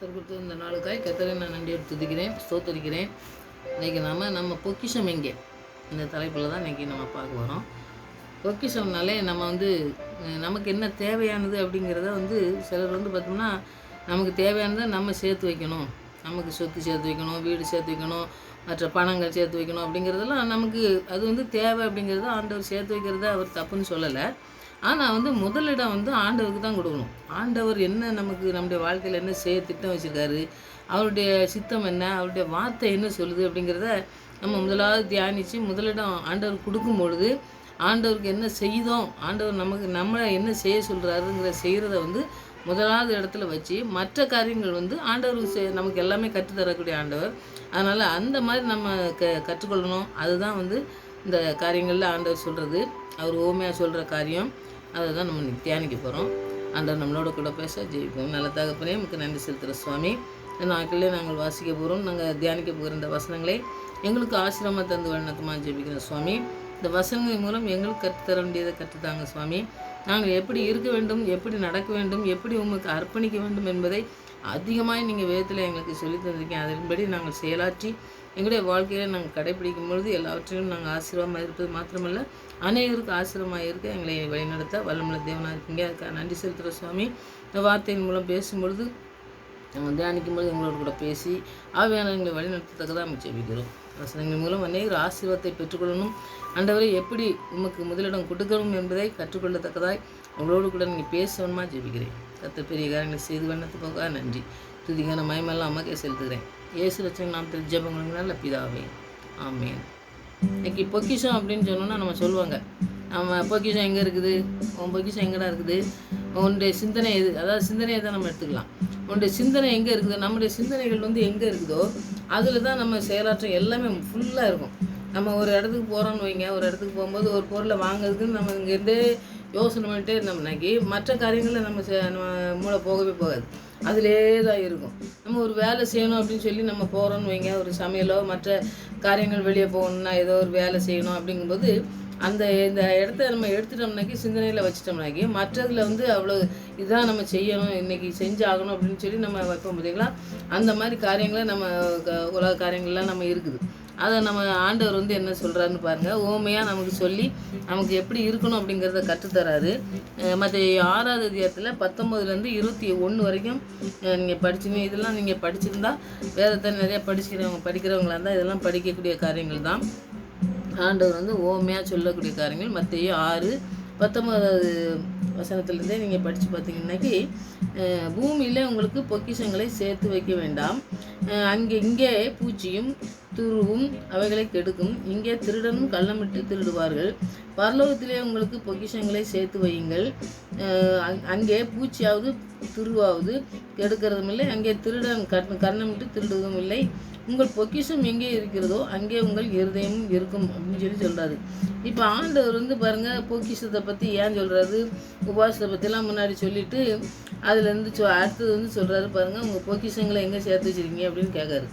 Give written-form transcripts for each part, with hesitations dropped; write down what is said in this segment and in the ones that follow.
கர்த்தர் கொடுத்த இந்த நாளுக்காய் கர்த்தரை நான் நன்றியோடு துதிக்கிறேன், ஸ்தோத்தரிக்கிறேன். இன்றைக்கி நம்ம பொக்கிஷம் எங்கே இந்த தலைப்பில் தான் இன்றைக்கி நம்ம பார்க்க வரோம். பொக்கிஷம்னாலே நம்ம நமக்கு என்ன தேவையானது அப்படிங்கிறத சிலர் பார்த்தோம்னா, நமக்கு தேவையானதை நம்ம சேர்த்து வைக்கணும், நமக்கு சொத்து சேர்த்து வைக்கணும், வீடு சேர்த்து வைக்கணும், மற்ற பணங்கள் சேர்த்து வைக்கணும் அப்படிங்கிறதெல்லாம் நமக்கு அது தேவை அப்படிங்கிறத ஆண்டவர் சேர்த்து வைக்கிறத அவர் தப்புன்னு சொல்லலை. ஆனால் முதலிடம் ஆண்டவருக்கு தான் கொடுக்கணும். ஆண்டவர் என்ன நமக்கு நம்முடைய வாழ்க்கையில் என்ன செய்ய திட்டம் வச்சுருக்காரு, அவருடைய சித்தம் என்ன, அவருடைய வார்த்தை என்ன சொல்லுது அப்படிங்கிறத நம்ம முதலாவது தியானித்து முதலிடம் ஆண்டவர் கொடுக்கும் பொழுது ஆண்டவருக்கு என்ன செய்தோம், ஆண்டவர் நம்மளை என்ன செய்ய சொல்கிறாருங்கிற செய்கிறத முதலாவது இடத்துல வச்சு மற்ற காரியங்கள் ஆண்டவருக்கு நமக்கு எல்லாமே கற்றுத்தரக்கூடிய ஆண்டவர். அதனால் அந்த மாதிரி நம்ம கற்றுக்கொள்ளணும். அதுதான் இந்த காரியங்களில் ஆண்டவர் சொல்கிறது, அவர் ஓமையாக சொல்கிற காரியம். அதை தான் நம்ம இன்றைக்கி தியானிக்க போகிறோம். ஆண்டவர் நம்மளோட கூட பேச ஜெயிப்போம். நல்ல தகப்பனே, நமக்கு நன்றி செலுத்துகிற சுவாமி. இந்த நாட்களிலே நாங்கள் வாசிக்க போகிறோம், நாங்கள் தியானிக்க போகிற இந்த வசனங்களை எங்களுக்கு ஆசிரமமாக தந்து வண்ணத்தமாக ஜெபிக்கிறோம் சுவாமி. இந்த வசனங்கள் மூலம் எங்களுக்கு கற்றுத்தர வேண்டியதை கற்றுத்தாங்க சுவாமி. நாங்கள் எப்படி இருக்க வேண்டும், எப்படி நடக்க வேண்டும், எப்படி உங்களுக்கு அர்ப்பணிக்க வேண்டும் என்பதை அதிகமாக நீங்கள் வேதத்தில் எங்களுக்கு சொல்லி தந்திருக்கீங்க. அதன்படி நாங்கள் செயலாற்றி எங்களுடைய வாழ்க்கையில் நாங்கள் கடைப்பிடிக்கும் பொழுது எல்லாவற்றையும் நாங்கள் ஆசீர்வாதமாக இருப்பது மாத்திரமல்ல, அநேகருக்கு ஆசீர்வாதமாக இருக்க எங்களை வழிநடத்த வல்லமுள்ள தேவனாக இருக்கீங்க. அதுக்காக நன்றி செலுத்துகிற சுவாமி. இந்த வார்த்தையின் மூலம் பேசும்பொழுது நம்ம தியானிக்கும் பொழுது எங்களோட கூட பேசி ஆவியான எங்களை வழிநடத்தத்தக்கதாக நம்ம ஜெபிக்கிறோம். வசனங்கள் மூலம் அநேகர் ஆசீர்வாதத்தை பெற்றுக்கொள்ளணும். ஆண்டவரை எப்படி உமக்கு முதலிடம் கொடுக்கணும் என்பதை கற்றுக்கொள்ளத்தக்கதாய் உங்களோடு கூட நீங்கள் பேசணுமா ஜெபிக்கிறேன். கர்த்தர் பெரிய காரியங்களை செய்து வண்ணத்துக்காக நன்றி. துதிக்கான மயமெல்லாம் அம்மாக்கே செலுத்துகிறேன். இயேசு ரட்சகர் நாமத்தில் ஜெபங்களுக்கு நல்ல பிதாவே, ஆமென். இன்னைக்கு பொக்கிஷம் அப்படின்னு சொன்னோன்னா நம்ம சொல்லுவாங்க, நம்ம பொக்கிஷம் எங்கே இருக்குது, உன் பொக்கிஷம் எங்கடா இருக்குது, உன்னுடைய சிந்தனை எது, அதாவது சிந்தனையை தான் நம்ம எடுத்துக்கலாம். உன்னுடைய சிந்தனை எங்கே இருக்குது, நம்முடைய சிந்தனைகள் எங்கே இருக்குதோ அதில் தான் நம்ம செயலாற்றம் எல்லாமே ஃபுல்லாக இருக்கும். நம்ம ஒரு இடத்துக்கு போகிறோன்னு வைங்க, ஒரு இடத்துக்கு போகும்போது ஒரு பொருளை வாங்குறதுக்குன்னு நம்ம இங்கேருந்தே யோசனை பண்ணிட்டே இருந்தோம்னாக்கி மற்ற காரியங்களில் நம்ம மூளை போகவே போகாது, அதிலே தான் இருக்கும். நம்ம ஒரு வேலை செய்யணும் அப்படின்னு சொல்லி நம்ம போகிறோன்னு வைங்க, ஒரு சமையலோ மற்ற காரியங்கள் வெளியே போகணுன்னா ஏதோ ஒரு வேலை செய்யணும் அப்படிங்கும்போது இந்த இடத்த நம்ம எடுத்துட்டோம்னாக்கி சிந்தனையில் வச்சிட்டோம்னாக்கி மற்றதில் அவ்வளோ இதுதான் நம்ம செய்யணும், இன்றைக்கி செஞ்சாகணும் அப்படின்னு சொல்லி நம்ம வைப்போம் பார்த்தீங்களா. அந்த மாதிரி காரியங்களை நம்ம உலக காரியங்கள்லாம் நம்ம இருக்குது. அதை நம்ம ஆண்டவர் என்ன சொல்கிறாருன்னு பாருங்கள். ஓமையாக நமக்கு சொல்லி நமக்கு எப்படி இருக்கணும் அப்படிங்கிறத கற்றுத்தராரு. மற்ற 6வது அதிகாரத்தில் 19லேருந்து 21 வரைக்கும் நீங்கள் படிச்சுங்க. இதெல்லாம் நீங்கள் படிச்சிருந்தா வேதத்தை நிறையா படிக்கிறவங்களாக இருந்தால் இதெல்லாம் படிக்கக்கூடிய காரியங்கள் தான். ஆண்டவர் ஓமையாக சொல்லக்கூடிய காரியங்கள் மத்தேயு 6:19 வசனத்துலேருந்தே நீங்கள் படித்து பார்த்தீங்கன்னாக்கி, பூமியில் உங்களுக்கு பொக்கிஷங்களை சேர்த்து வைக்க வேண்டாம், இங்கே பூச்சியும் துருவும் அவைகளை கெடுக்கும், இங்கே திருடனும் கள்ளமிட்டு திருடுவார்கள். பரலோகத்திலே உங்களுக்கு பொக்கிஷங்களை சேர்த்து வையுங்கள், அங்கே பூச்சியாவது துருவாவது கெடுக்கிறதும் இல்லை, அங்கே திருடன் கண்ணமிட்டு திருடுவதும் இல்லை. உங்கள் பொக்கிஷம் எங்கே இருக்கிறதோ அங்கே உங்கள் இருதயமும் இருக்கும் அப்படின்னு சொல்கிறாரு. இப்போ ஆண்டவர் பாருங்கள், பொக்கிஷத்தை பற்றி ஏன் சொல்கிறாரு, உபவாசத்தை பற்றிலாம் முன்னாடி சொல்லிவிட்டு அதுலேருந்து அடுத்தது சொல்கிறாரு பாருங்கள், உங்கள் பொக்கிஷங்களை எங்கே சேர்த்து வச்சுருக்கீங்க அப்படின்னு கேட்காரு.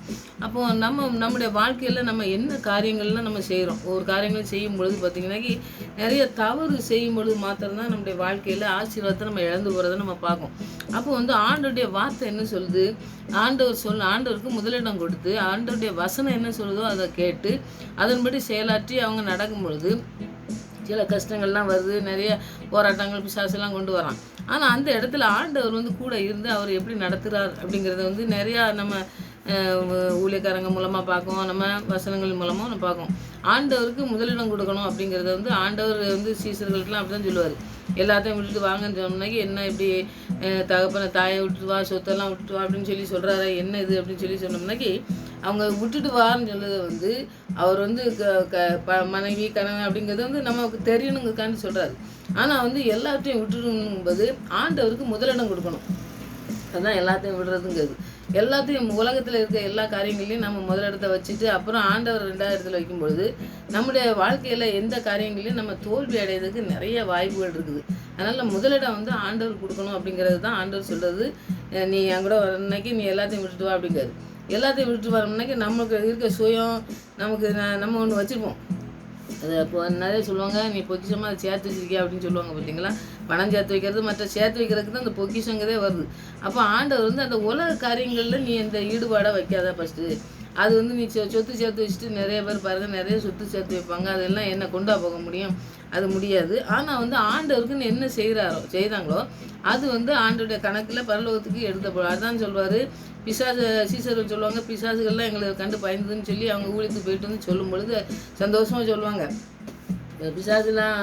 அப்போது நம்முடைய வாழ்க்கையில் நம்ம என்ன காரியங்கள்லாம் நம்ம செய்கிறோம், ஒவ்வொரு காரியங்களும் செய்யும் பொழுது பார்த்திங்கன்னாக்கி நிறைய தவறு செய்யும் பொழுது மாத்திரம்தான் நம்முடைய வாழ்க்கையில் ஆசீர்வாதத்தை நம்ம இழந்து போகிறத நம்ம பார்ப்போம். அப்போ ஆண்டவருடைய வார்த்தை என்ன சொல்லுது, ஆண்டவருக்கு முதலிடம் கொடுத்து ஆண்டவருடைய வசனம் என்ன சொல்லுதோ அதை கேட்டு அதன்படி செயலாற்றி அவங்க நடக்கும் பொழுது சில கஷ்டங்கள்லாம் வருது, நிறைய போராட்டங்கள் பிசாசெல்லாம் கொண்டு வரான். ஆனால் அந்த இடத்துல ஆண்டவர் கூட இருந்து அவர் எப்படி நடத்துகிறார் அப்படிங்கிறத நிறையா நம்ம ஊழியக்காரங்க மூலமாக பார்க்கும், நம்ம வசனங்கள் மூலமாக நம்ம பார்க்கும். ஆண்டவருக்கு முதலிடம் கொடுக்கணும் அப்படிங்கிறத ஆண்டவர் சீசர்களுக்கெல்லாம் அப்படி தான் சொல்லுவார். எல்லாத்தையும் விட்டுட்டு வாங்கன்னு சொன்னாக்கி, என்ன இப்படி தகப்பனை தாயை விட்டுட்டு வா, சொத்தெல்லாம் விட்டுட்டு வா அப்படின்னு சொல்கிறாரு, என்ன இது அப்படின்னு சொன்னோம்னாக்கி, அவங்க விட்டுட்டு வான்னு சொல்லுறது அவர் மனைவி கணவன் அப்படிங்கிறது நமக்கு தெரியணுங்கக்கான்னு சொல்கிறாரு. ஆனால் எல்லாத்தையும் விட்டுடுங்கும்போது ஆண்டவருக்கு முதலிடம் கொடுக்கணும். அதுதான் எல்லாத்தையும் விடுறதுங்கிறது. எல்லாத்தையும் உலகத்தில் இருக்க எல்லா காரியங்களையும் நம்ம முதலிடத்தை வச்சுட்டு அப்புறம் ஆண்டவர் 2வது இடத்துல வைக்கும்பொழுது நம்முடைய வாழ்க்கையில் எந்த காரியங்களையும் நம்ம தோல்வி அடைகிறதுக்கு நிறைய வாய்ப்புகள் இருக்குது. அதனால் முதலிடம் ஆண்டவர் கொடுக்கணும் அப்படிங்கிறது தான் ஆண்டவர் சொல்கிறது. நீ என் கூட வரணுன்னாக்கி நீ எல்லாத்தையும் விட்டுட்டு வா அப்படிங்கிறது. எல்லாத்தையும் விட்டுட்டு வரணும்னாக்கி நமக்கு இருக்க சுயம், நம்ம ஒன்று வச்சுருப்போம், அது அப்போ நிறைய சொல்லுவாங்க, நீ பொக்கிஷமாக அதை சேர்த்து வச்சிருக்கியா அப்படின்னு சொல்லுவாங்க பார்த்தீங்களா. பணம் சேர்த்து வைக்கிறது மற்ற சேர்த்து வைக்கிறதுக்கு தான் அந்த பொக்கிஷங்கிறதே வருது. அப்போ ஆண்டவர் வந்து அந்த உலக காரியங்களில் நீ அந்த ஈடுபாடாக வைக்காத ஃபஸ்ட்டு. அது வந்து நீ சொத்து சேர்த்து வச்சுட்டு நிறைய பேர் பாருங்கள் நிறைய சொத்து சேர்த்து வைப்பாங்க. அதெல்லாம் என்ன கொண்டா போக முடியும்? அது முடியாது. ஆனால் வந்து ஆண்டவருக்குன்னு என்ன செய்கிறாங்களோ அது வந்து ஆண்டோடைய கணக்கில் பரலோகத்துக்கு எடுத்தப்படும். அதுதான் சொல்வார், சீசர்கள் சொல்லுவாங்க, பிசாசுகள்லாம் எங்களை கண்டு பயந்துன்னு சொல்லி அவங்க ஊழியத்துக்கு போயிட்டு வந்து சொல்லும் பொழுது சந்தோஷமாக சொல்லுவாங்க. பிசாசுலாம்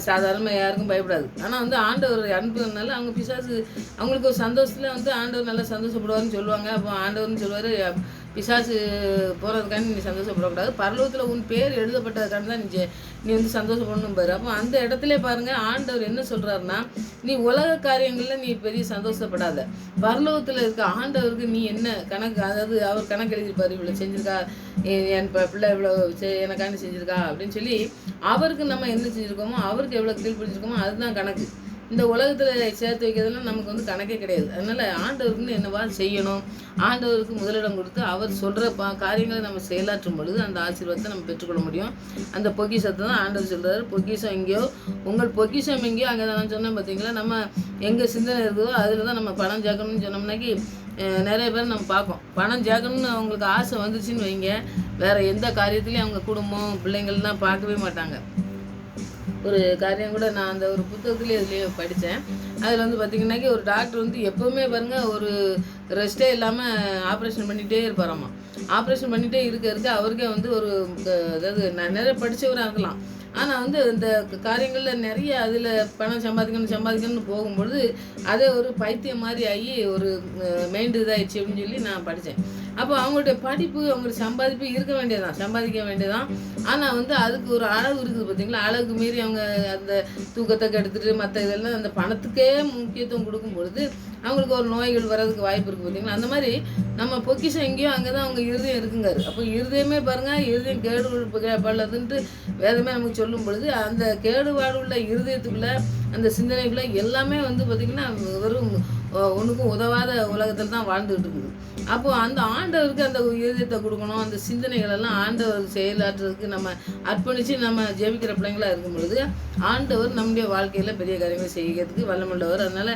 சாதாரணமாக யாருக்கும் பயப்படாது. ஆனால் வந்து ஆண்டவர் அனுப்புறதுனால அவங்க பிசாசு அவங்களுக்கு ஒரு சந்தோஷத்தில் வந்து ஆண்டவர் நல்லா சந்தோஷப்படுவார்னு சொல்லுவாங்க. அப்போ ஆண்டவர்னு சொல்லுவார், பிசாசு போகிறதுக்காண்டி நீ சந்தோஷப்படக்கூடாது, பரலோகத்தில் உன் பேர் எழுதப்பட்டதுக்காண்டி தான் நீ வந்து சந்தோஷப்படணும் பாரு. அப்போ அந்த இடத்துல பாருங்கள் ஆண்டவர் என்ன சொல்கிறாருன்னா, நீ உலக காரியங்களில் நீ பெரிய சந்தோஷப்படாத, பரலோகத்தில் இருக்க ஆண்டவருக்கு நீ என்ன கணக்கு, அதாவது அவர் கணக்கு எழுதியிருப்பார், இவ்வளோ செஞ்சுருக்கா என் பிள்ளை இவ்வளோ எனக்காண்டி செஞ்சுருக்கா அப்படின்னு சொல்லி அவருக்கு நம்ம என்ன செஞ்சுருக்கோமோ அவருக்கு எவ்வளோ கீழ்பிடிச்சிருக்கோமோ அதுதான் கணக்கு. இந்த உலகத்தில் சேர்த்து வைக்கிறதுலாம் நமக்கு வந்து கணக்கே கிடையாது. அதனால் ஆண்டவருக்குன்னு என்னவா செய்யணும், ஆண்டவருக்கு முதலிடம் கொடுத்து அவர் சொல்கிற காரியங்களை நம்ம செயலாற்றும் பொழுது அந்த ஆசீர்வாதத்தை நம்ம பெற்றுக்கொள்ள முடியும். அந்த பொக்கிஷத்தை தான் ஆண்டவர் சொல்கிறார், பொக்கிஷம் எங்கேயோ உங்கள் பொக்கிஷம் எங்கேயோ அங்கே தான் நான் சொன்னேன் பார்த்தீங்களா. நம்ம எங்கே சிந்தனை இருக்குதோ அதில் தான் நம்ம பணம் சேர்க்கணும்னு சொன்னோம்னாக்கி நிறைய பேர் நம்ம பார்ப்போம், பணம் சேர்க்கணும்னு அவங்களுக்கு ஆசை வந்துச்சுன்னு வைங்க, வேறு எந்த காரியத்துலேயும் அவங்க குடும்பம் பிள்ளைங்கள்லாம் பார்க்கவே மாட்டாங்க. ஒரு காரியம் கூட நான் அந்த ஒரு புத்தகத்துலேயே இதுலேயே படித்தேன். அதில் வந்து பார்த்திங்கன்னாக்கி ஒரு டாக்டர் வந்து எப்போவுமே பாருங்கள் ஒரு ரெஸ்ட்டே இல்லாமல் ஆப்ரேஷன் பண்ணிகிட்டே இருப்பாராம்மா. ஆப்ரேஷன் பண்ணிகிட்டே இருக்க அவருக்கே வந்து ஒரு அதாவது நிறைய படித்தவராக இருக்கலாம், ஆனால் வந்து இந்த காரியங்களில் நிறைய அதில் பணம் சம்பாதிக்கணும்னு போகும்பொழுது அதே ஒரு பைத்தியம் மாதிரி ஆகி ஒரு மைண்டு இதாகிடுச்சு அப்படின்னு சொல்லி நான் படித்தேன். அப்போ அவங்களுடைய படிப்பு அவங்களுடைய சம்பாதிப்பு சம்பாதிக்க வேண்டியதான். ஆனால் வந்து அதுக்கு ஒரு அளவு இருக்குது பார்த்தீங்களா. அளவுக்கு மீறி அவங்க அந்த தூக்கத்தை கெடுத்துட்டு மற்ற இதெல்லாம் அந்த பணத்துக்கே முக்கியத்துவம் கொடுக்கும் பொழுது அவங்களுக்கு ஒரு நோய்கள் வர்றதுக்கு வாய்ப்பு இருக்குது பார்த்தீங்களா. அந்த மாதிரி நம்ம பொக்கிஷம் எங்கேயோ அங்கே தான் அவங்க இருதயம் இருக்குங்காரு. அப்போ இருதயமே பாருங்கள், இருதயம் கேடுபடுறதுன்ட்டு வேதமே நமக்கு சொல்லும் பொழுது அந்த கேடுபாடு உள்ள இருதயத்துக்குள்ளே அந்த சிந்தனைக்குள்ளே எல்லாமே வந்து பார்த்திங்கன்னா வெறும் ஒன்றுக்கும் உதவாத உலகத்தில் தான் வாழ்ந்துகிட்டு இருக்குது. அப்போது அந்த ஆண்டவருக்கு அந்த இதயத்தை கொடுக்கணும், அந்த சிந்தனைகளெல்லாம் ஆண்டவர் செயலாற்றுறதுக்கு நம்ம அர்ப்பணித்து நம்ம ஜெபிக்கிற பிள்ளைங்களாக இருக்கும் பொழுது ஆண்டவர் நம்முடைய வாழ்க்கையில் பெரிய காரியங்களை செய்கிறதுக்கு வல்லமுள்ளவர். அதனால்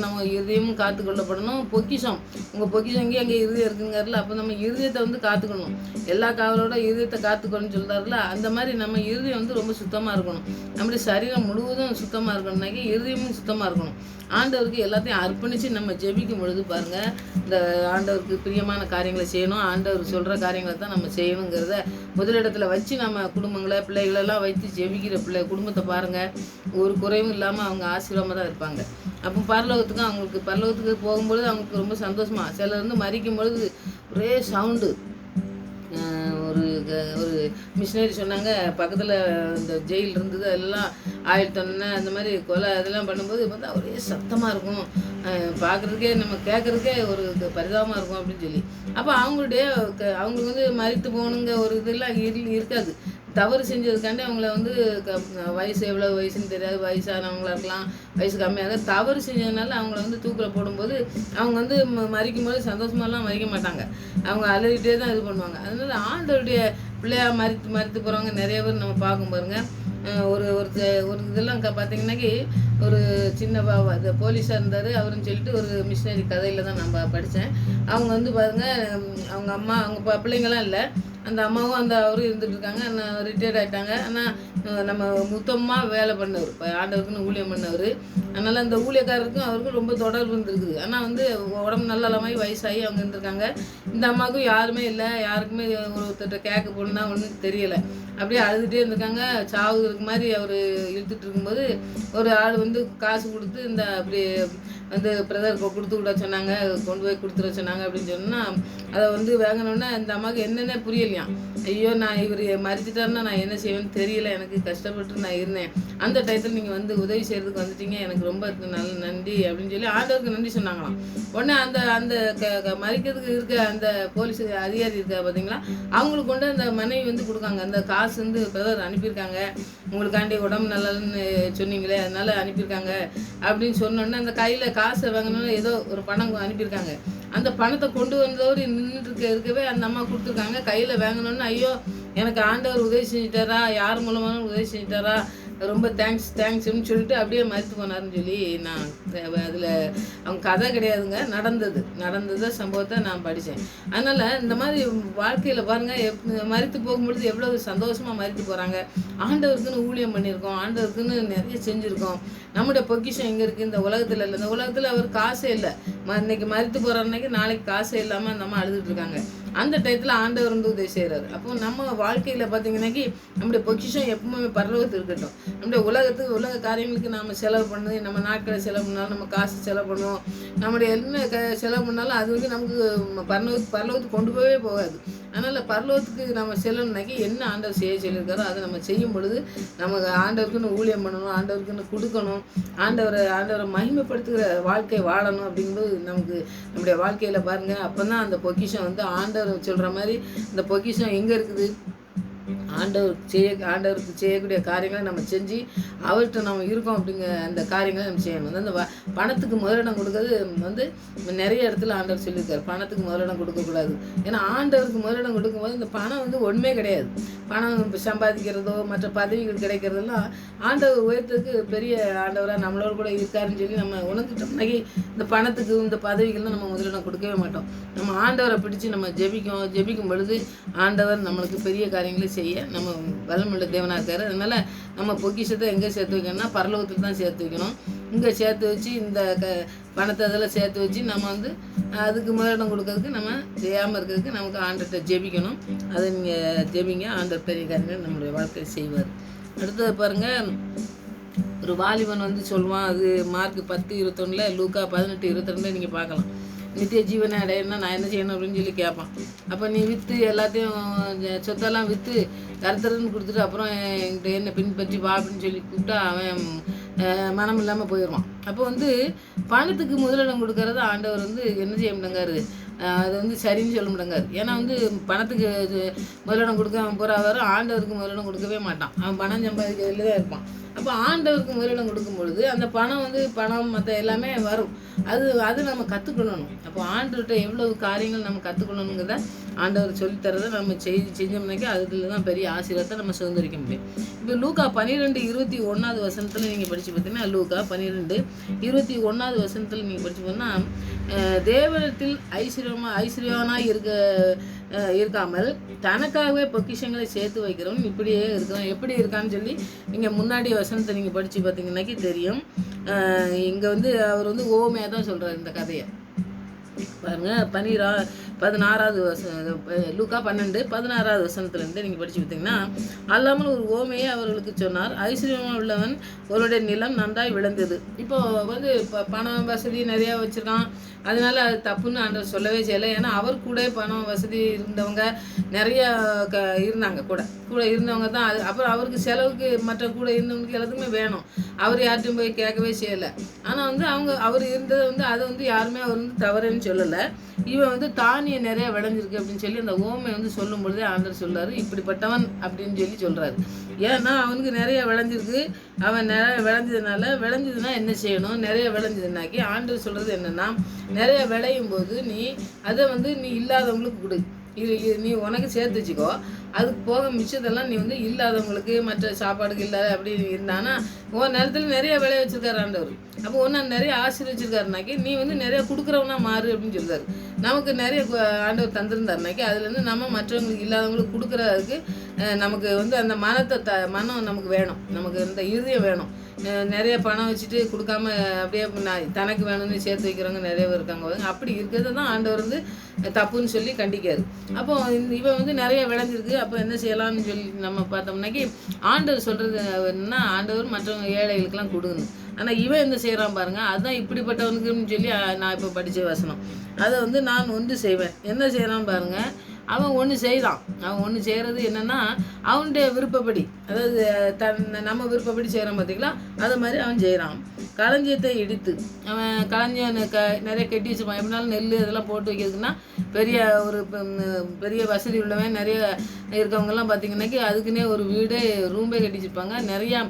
நம்ம இருதயமும் காத்து கொள்ளப்படணும். பொக்கிஷம் உங்கள் பொக்கிஷம் எங்கேயும் அங்கே இருதயம் இருக்குங்கிறதுல, அப்போ நம்ம இருதயத்தை வந்து காத்துக்கணும். எல்லா காவலோட இருதயத்தை காத்துக்கணும்னு சொல்கிறாருல, அந்த மாதிரி நம்ம இருதயம் வந்து ரொம்ப சுத்தமாக இருக்கணும். நம்முடைய சரீரம் முழுவதும் சுத்தமாக இருக்கணும்னாக்கி இருதயமும் சுத்தமாக இருக்கணும். ஆண்டவருக்கு எல்லாத்தையும் அர்ப்பணித்து நம்ம ஜெபிக்கும் பொழுது பாருங்கள், இந்த ஆண்டவருக்கு பிரியமான காரியங்களை செய்யணும், ஆண்டவர் சொல்கிற காரியங்களை தான் நம்ம செய்யணுங்கிறத முதலிடத்தில் வச்சு நம்ம குடும்பங்களை பிள்ளைகளெல்லாம் வைத்து ஜெபிக்கிற குடும்பத்தை பாருங்கள், ஒரு குறைவும் இல்லாமல் அவங்க ஆசீர்வாதமாக தான் இருப்பாங்க. அப்போ பரலோகத்துக்கு போகும்பொழுது அவங்களுக்கு ரொம்ப சந்தோஷமாக, சிலர் வந்து மறிக்கும் பொழுது ஒரே சவுண்டு. ஒரு மிஷினரி சொன்னாங்க, பக்கத்தில் இந்த ஜெயில் இருந்தது, அதெல்லாம் ஆயில் தொன்னை அந்த மாதிரி கொலை அதெல்லாம் பண்ணும்போது பார்த்தா ஒரே சத்தமாக இருக்கும், பார்க்குறதுக்கே நம்ம கேட்குறதுக்கே ஒரு பரிதாபமாக இருக்கும் அப்படின்னு சொல்லி. அப்போ அவங்களுக்கு வந்து மறித்து போகணுங்க ஒரு இதெல்லாம் இருக்காது. தவறு செஞ்சதுக்காண்டி அவங்கள வந்து வயசு எவ்வளோ வயசுன்னு தெரியாது, வயசானவங்களாக இருக்கலாம், வயசு கம்மியாக தவறு செஞ்சதுனால அவங்கள வந்து தூக்கில் போடும்போது அவங்க வந்து மறிக்கும் போது சந்தோஷமாலாம் மறிக்க மாட்டாங்க, அவங்க அழுதுகிட்டே தான் இது பண்ணுவாங்க. அதனால் ஆண்டவருடைய பிள்ளையாக மறித்து போகிறவங்க நிறைய பேர் நம்ம பார்க்கும் பாருங்கள். ஒரு இதெல்லாம் பார்த்தீங்கன்னாக்கி ஒரு சின்ன இது போலீஸாக இருந்தார் அவருன்னு சொல்லிட்டு ஒரு மிஷினரி கதையில் தான் நான் படித்தேன். அவங்க வந்து பாருங்கள், அவங்க அம்மா அவங்க பிள்ளைங்களாம் இல்லை, அந்த அம்மாவும் அந்த அவரும் இருந்துகிட்ருக்காங்க, ரிட்டையர்ட் ஆகிட்டாங்க. ஆனால் நம்ம மொத்தமாக வேலை பண்ணவர், இப்போ ஆண்டவருக்குன்னு ஊழியம் பண்ணவர். அதனால் அந்த ஊழியக்காரருக்கும் அவருக்கும் ரொம்ப தொடர்பு இருந்துருக்குது. ஆனால் வந்து உடம்பு நல்ல மாதிரி வயசாகி அவங்க இருந்திருக்காங்க. இந்த அம்மாவுக்கும் யாருமே இல்லை, யாருக்குமே ஒருத்தர்கிட்ட கேட்க போகணுன்னா ஒன்றும் தெரியலை, அப்படியே அழுதுகிட்டே இருந்திருக்காங்க. சாவுக்கு மாதிரி அவர் இழுத்துட்டு இருக்கும்போது ஒரு ஆள் வந்து காசு கொடுத்து இந்த அப்படி வந்து பிரதர் கொடுத்து விட சொன்னாங்க, கொண்டு போய் கொடுத்துட சொன்னாங்க அப்படின்னு சொன்னால் அதை வந்து வாங்கினோன்னா இந்த அம்மாவுக்கு என்னென்ன புரியலையாம். ஐயோ நான் இவர் மறிச்சிட்டாருன்னா நான் என்ன செய்வேன்னு தெரியல, எனக்கு கஷ்டப்பட்டு நான் இருந்தேன், அந்த டயத்தில் நீங்கள் வந்து உதவி செய்கிறதுக்கு வந்துட்டீங்க, எனக்கு ரொம்ப நல்ல நன்றி அப்படின்னு சொல்லி ஆண்டவருக்கு நன்றி சொன்னாங்களாம். உடனே அந்த மறிக்கிறதுக்கு இருக்க அந்த போலீஸ் அதிகாரி இருக்கா பார்த்தீங்களா, அவங்களுக்கு கொண்டு அந்த மனைவி வந்து கொடுக்காங்க, அந்த காசு வந்து பிரதர் அனுப்பியிருக்காங்க, உங்களுக்காண்டி உடம்பு நல்லான்னு சொன்னீங்களே அதனால் அனுப்பியிருக்காங்க அப்படின்னு சொன்னோன்னே அந்த கையில் காசை வாங்கினோன்னு ஏதோ ஒரு பணம் அனுப்பியிருக்காங்க. அந்த பணத்தை கொண்டு வந்தவர் நின்றுட்டு இருக்கவே அந்த அம்மா கொடுத்துருக்காங்க. கையில் வாங்கினோன்னு ஐயோ எனக்கு ஆண்டவர் உதவி செஞ்சுட்டாரா, யார் மூலமாக உதவி செஞ்சுட்டாரா, ரொம்ப தேங்க்ஸ்ன்னு சொல்லிட்டு அப்படியே மறுத்து போனாருன்னு சொல்லி நான் அதில் அவங்க கதை கிடையாதுங்க, நடந்தது சம்பவத்தை நான் படித்தேன். அதனால் இந்த மாதிரி வாழ்க்கையில் பாருங்கள், மறித்து போகும்பொழுது எவ்வளோ சந்தோஷமாக மறித்து போகிறாங்க. ஆண்டவருக்குன்னு ஊழியம் பண்ணியிருக்கோம், ஆண்டவருக்குன்னு நிறைய செஞ்சுருக்கோம். நம்முடைய பொக்கிஷம் எங்கே இருக்குது? இந்த உலகத்தில் இல்லை. இந்த உலகத்தில் அவர் காசே இல்லை. இன்னைக்கு மறித்து போகிற அன்னைக்கு நாளைக்கு காசே இல்லாமல் நம்ம அழுதுட்டு இருக்காங்க. அந்த டயத்தில் ஆண்டவர் வந்து உதவி செய்கிறாரு. அப்போ நம்ம வாழ்க்கையில் பார்த்தீங்கன்னாக்கி நம்முடைய பொக்கிஷம் எப்பவுமே பரலோகத்தில் இருக்கட்டும். நம்முடைய உலக காரியங்களுக்கு நாம் செலவு பண்ணி, நம்ம நாட்களை செலவு பண்ணாலும், நம்ம காசு செலவு பண்ணுவோம், நம்முடைய என்ன செலவு பண்ணாலும் அது வந்து நமக்கு பரலோகத்துக்கு கொண்டு போகவே போகாது. அதனால் பரலோகத்துக்கு நம்ம செல்லணும்னாக்கி என்ன ஆண்டவர் செய்ய சொல்லியிருக்காரோ அதை நம்ம செய்யும் பொழுது நமக்கு ஆண்டவருக்குன்னு ஊழியம் பண்ணணும், ஆண்டவருக்குன்னு கொடுக்கணும், ஆண்டவரை மகிமைப்படுத்துகிற வாழ்க்கை வாழணும். அப்படிங்கும்போது நமக்கு நம்முடைய வாழ்க்கையில் பாருங்கள், அப்போ தான் அந்த பொக்கிஷம் வந்து ஆண்டவர் சொல்கிற மாதிரி அந்த பொக்கிஷம் எங்கே இருக்குது? ஆண்டவருக்கு செய்யக்கூடிய காரியங்களை நம்ம செஞ்சு அவர்கிட்ட நம்ம இருக்கோம் அப்படிங்கிற அந்த காரியங்களை நம்ம செய்யணும். அந்த பணத்துக்கு முதலிடம் கொடுக்கறது வந்து நிறைய இடத்துல ஆண்டவர் சொல்லியிருக்காரு, பணத்துக்கு முதலிடம் கொடுக்கக்கூடாது. ஏன்னா ஆண்டவருக்கு முதலிடம் கொடுக்கும்போது இந்த பணம் வந்து ஒன்றுமே கிடையாது. பணம் சம்பாதிக்கிறதோ மற்ற பதவிகள் கிடைக்கிறதெல்லாம் ஆண்டவர் உயர்த்துக்கு பெரிய ஆண்டவராக நம்மளோட கூட இருக்காருன்னு சொல்லி நம்ம உணர்ந்துட்டோம்னாக்கி இந்த பணத்துக்கு இந்த பதவிகள்லாம் நம்ம முதலிடம் கொடுக்கவே மாட்டோம். நம்ம ஆண்டவரை பிடிச்சி நம்ம ஜெபிக்கும் பொழுது ஆண்டவர் நம்மளுக்கு பெரிய காரியங்களை செய்ய நம்ம வல்லமையுள்ள தேவனாக இருக்காரு. அதனால் நம்ம பொக்கிஷத்தை எங்கே சேர்த்து வைக்கணும்னா பரலோகத்தில் தான் சேர்த்து வைக்கணும். இங்கே சேர்த்து வச்சு இந்த பணத்தை அதெல்லாம் சேர்த்து வச்சு நம்ம வந்து அதுக்கு முதலிடம் கொடுக்கறதுக்கு நம்ம செய்யாமல் இருக்கிறதுக்கு நமக்கு ஆண்டவர்கிட்ட ஜெபிக்கணும். அதை நீங்கள் ஜெபிங்க, ஆண்டவர் பெரிய காரியங்கள் நம்மளுடைய வாழ்க்கையை செய்வார். அடுத்தது பாருங்கள், ஒரு வாலிபன் வந்து சொல்லுவான், அது மார்க் 10:21, லூக்கா 18:22 நீங்கள் பார்க்கலாம். நித்திய ஜீவனை அடையணும்னா நான் என்ன செய்யணும் அப்படின்னு சொல்லி கேட்பான். அப்போ நீ விற்று எல்லாத்தையும் சொத்தெல்லாம் விற்று கருத்தரன்னு கொடுத்துட்டு அப்புறம் என்கிட்ட என்ன பின்பற்றி வா அப்படின்னு சொல்லி கூப்பிட்டா அவன் மனம் இல்லாமல் போயிடுவான். அப்போ வந்து பணத்துக்கு முதலிடம் கொடுக்கறத ஆண்டவர் வந்து என்ன செய்ய மாட்டேங்காரு, அது வந்து சரின்னு சொல்ல மாட்டேங்காரு. ஏன்னா வந்து பணத்துக்கு முதலிடம் கொடுக்க அவன் போகிற ஆண்டவருக்கு முதலிடம் கொடுக்கவே மாட்டான். அவன் பணம் சம்பாதிக்கிறதுல தான் இருப்பான். அப்போ ஆண்டவருக்கு முதலிடம் கொடுக்கும் பொழுது அந்த பணம் மற்ற எல்லாமே வரும். அது நம்ம கற்றுக்கணும். அப்போ ஆண்டவர்கிட்ட எவ்வளவு காரியங்கள் நம்ம கற்றுக்கணுங்கிறத ஆண்டவர் சொல்லித்தரதை நம்ம செஞ்சோம்னாக்கி அதில் தான் பெரிய ஆசீர்வாதத்தை நம்ம சுதந்திரிக்க முடியும். இப்போ லூக்கா 12:21 நீங்கள் படித்து பார்த்தீங்கன்னா, லூக்கா 12:21 நீங்கள் படித்து போனால், தேவனத்தில் ஐஸ்வர்யவானாய் இருக்காமல் தனக்காகவே பொக்கிஷங்களை சேர்த்து வைக்கிறவன் இப்படியே இருக்கான். எப்படி இருக்கான்னு சொல்லி நீங்கள் முன்னாடி வசனத்தை நீங்கள் படித்து பார்த்தீங்கன்னாக்கி தெரியும். இங்கே வந்து அவர் வந்து ஓமையாக தான் சொல்கிறார் இந்த கதையை. பாருங்கள், 16வது லூக்கா 12:16 நீங்கள் படித்து பார்த்தீங்கன்னா, அல்லாமல் ஒரு ஓமையை அவர்களுக்கு சொன்னார். ஐஸ்வர்யமாக உள்ளவன் அவருடைய நிலம் நன்றாய் விளைந்தது. இப்போ வந்து பணம் வசதி நிறையா வச்சுருக்கான், அதனால அது தப்புன்னு ஆண்டவர் சொல்லவே செய்யலை. ஏன்னா அவர் கூட பணம் வசதி இருந்தவங்க நிறைய இருந்தாங்க, கூட இருந்தவங்க தான். அப்புறம் அவருக்கு செலவுக்கு மற்ற கூட இருந்தவங்களுக்கு எல்லாத்துக்குமே வேணும். அவர் யார்ட்டும் போய் கேட்கவே செய்யலை. ஆனால் வந்து அவர் இருந்ததை வந்து அதை வந்து யாருமே அவர் வந்து தவறுன்னு சொல்லலை. இவன் வந்து தானியம் நிறைய விளைஞ்சிருக்கு அப்படின்னு சொல்லி அந்த ஓமை வந்து சொல்லும் பொழுதே ஆண்டவர் சொல்றாரு, இப்படிப்பட்டவன் அப்படின்னு சொல்றாரு. ஏன்னா அவனுக்கு நிறைய விளைஞ்சிருக்கு. அவன் நிறைய விளைஞ்சதுன்னா என்ன செய்யணும்? நிறைய விளைஞ்சதுனாக்கி ஆண்டவர் சொல்றது என்னன்னா, நிறைய விளையும் போது நீ அதை வந்து நீ இல்லாதவங்களுக்கு கொடு. நீ உனக்கு சேர்த்து வச்சுக்கோ. அதுக்கு போக மிச்சத்தெல்லாம் நீ வந்து இல்லாதவங்களுக்கு மற்ற சாப்பாடுக்கு இல்லாத அப்படி இருந்தானா உன் நேரத்தில் நிறைய விளைய வச்சுருக்காரு ஆண்டவர். அப்போ ஒன்றா நிறைய ஆசீர்வச்சிருக்காருனாக்கி நீ வந்து நிறைய கொடுக்குறவனா மாறு அப்படின்னு சொல்கிறாரு. நமக்கு நிறைய ஆண்டவர் தந்திருந்தாருனாக்கி அதுலேருந்து நம்ம மற்றவங்களுக்கு இல்லாதவங்களுக்கு கொடுக்குறதுக்கு நமக்கு வந்து அந்த மனம் நமக்கு வேணும், நமக்கு இந்த இருதயம் வேணும். நிறைய பணம் வச்சுட்டு கொடுக்காம அப்படியே தனக்கு வேணும்னு சேர்த்து வைக்கிறவங்க நிறைய பேர் இருக்காங்க. அப்படி இருக்கிறத தான் ஆண்டவர் வந்து தப்புன்னு சொல்லி கண்டிக்காது. அப்போ இவன் வந்து நிறைய விளைஞ்சிருக்கு, அப்போ என்ன செய்யலாம்னு சொல்லி நம்ம பார்த்தோம்னாக்கி ஆண்டவர் சொல்கிறது என்னன்னா, ஆண்டவர் மற்றவங்க ஏழைகளுக்கெல்லாம் கொடுக்கணும். ஆனால் இவன் என்ன செய்கிறான் பாருங்கள், அதுதான் இப்படிப்பட்டவனுக்குன்னு சொல்லி நான் இப்போ படித்த வசனம். அதை வந்து நான் ஒன்று செய்வேன். என்ன செய்கிறான் பாருங்கள், அவன் ஒன்று செய்கிறான். அவன் ஒன்று செய்கிறது என்னென்னா, அவனுடைய விருப்பப்படி, அதாவது நம்ம விருப்பப்படி செய்கிறான் பார்த்தீங்களா, அது மாதிரி அவன் செய்கிறான். களஞ்சியத்தை இடித்து அவன் களஞ்சியம் நிறைய கட்டி வச்சுப்பான். எப்படினாலும் நெல் இதெல்லாம் போட்டு வைக்கிறதுக்குன்னா பெரிய வசதி உள்ளவன் நிறைய இருக்கவங்கெல்லாம் பார்த்திங்கன்னாக்கி அதுக்குன்னே ஒரு வீடே ரூம்பே கட்டி வச்சுருப்பாங்க. நிறையா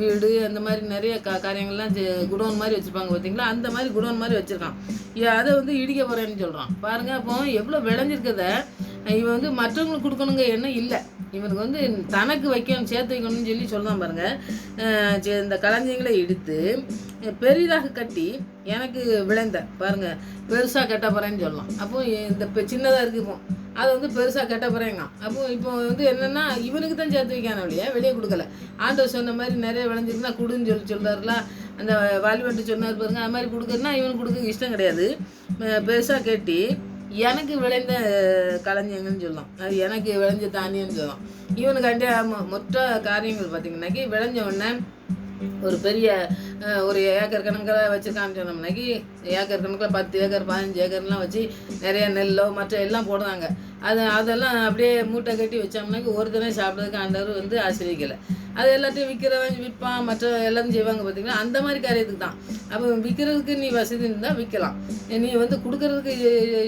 வீடு அந்த மாதிரி நிறைய காரியங்கள்லாம் குடோன் மாதிரி வச்சுருப்பாங்க பார்த்திங்களா. அந்த மாதிரி குடோன் மாதிரி வச்சுருக்கான். அதை வந்து இடிக்க போகிறேன்னு சொல்கிறான் பாருங்கள். அப்போ எவ்வளோ விளைஞ்சிருக்கத இவன் வந்து மற்றவங்களுக்கு கொடுக்கணுங்க எண்ணம் இல்லை. இவனுக்கு வந்து தனக்கு வைக்கணும், சேர்த்து வைக்கணும்னு சொல்லி சொல்லலாம் பாருங்கள். இந்த களஞ்சியங்களை எடுத்து பெரிதாக கட்டி எனக்கு விளைந்த பாருங்கள், பெருசாக கட்ட போகிறேன்னு சொல்லலாம். அப்போது இந்த சின்னதாக இருக்குது இப்போ, அதை வந்து பெருசாக கட்ட போகிறேங்க. அப்போது இப்போ வந்து என்னென்னா இவனுக்கு தான் சேர்த்து வைக்கான வழியா வெளியே கொடுக்கல. ஆண்டவர் சொன்ன மாதிரி நிறைய விளைஞ்சிருந்தா கொடுன்னு சொல்கிறாருல, அந்த வாலிபட்டு சொன்னார் பாருங்க, அது மாதிரி கொடுக்குறதுனா இவனுக்கு கொடுக்க இஷ்டம் கிடையாது. பெருசாக கட்டி எனக்கு விளைந்த களஞ்சியங்கன்னு சொல்லலாம், அது எனக்கு விளைஞ்ச தானியம்னு சொல்லலாம். இவனுக்காண்டி மொத்த காரியங்கள் பார்த்திங்கன்னாக்கி விளைஞ்ச உடனே ஒரு பெரிய ஒரு ஏக்கர் கணக்கில் வச்சுருக்கான்னு சொன்னோம்னாக்கி ஏக்கர் கணக்கில் 10 ஏக்கர் 15 ஏக்கர்லாம் வச்சு நிறைய நெல்லோ மற்ற எல்லாம் போடுவாங்க. அதெல்லாம் அப்படியே மூட்டை கட்டி வச்சோம்னாக்கி ஒரு தினம் சாப்பிட்றதுக்கு ஆண்டவர் வந்து ஆசிரியக்கலை. அது எல்லாத்தையும் விற்கிறவன் விற்பான், மற்ற எல்லாரும் செய்வாங்க பார்த்திங்கன்னா, அந்த மாதிரி காரியத்துக்கு தான். அப்போ விற்கிறதுக்கு நீ வசதி இருந்தால் விற்கலாம், நீ வந்து கொடுக்கறதுக்கு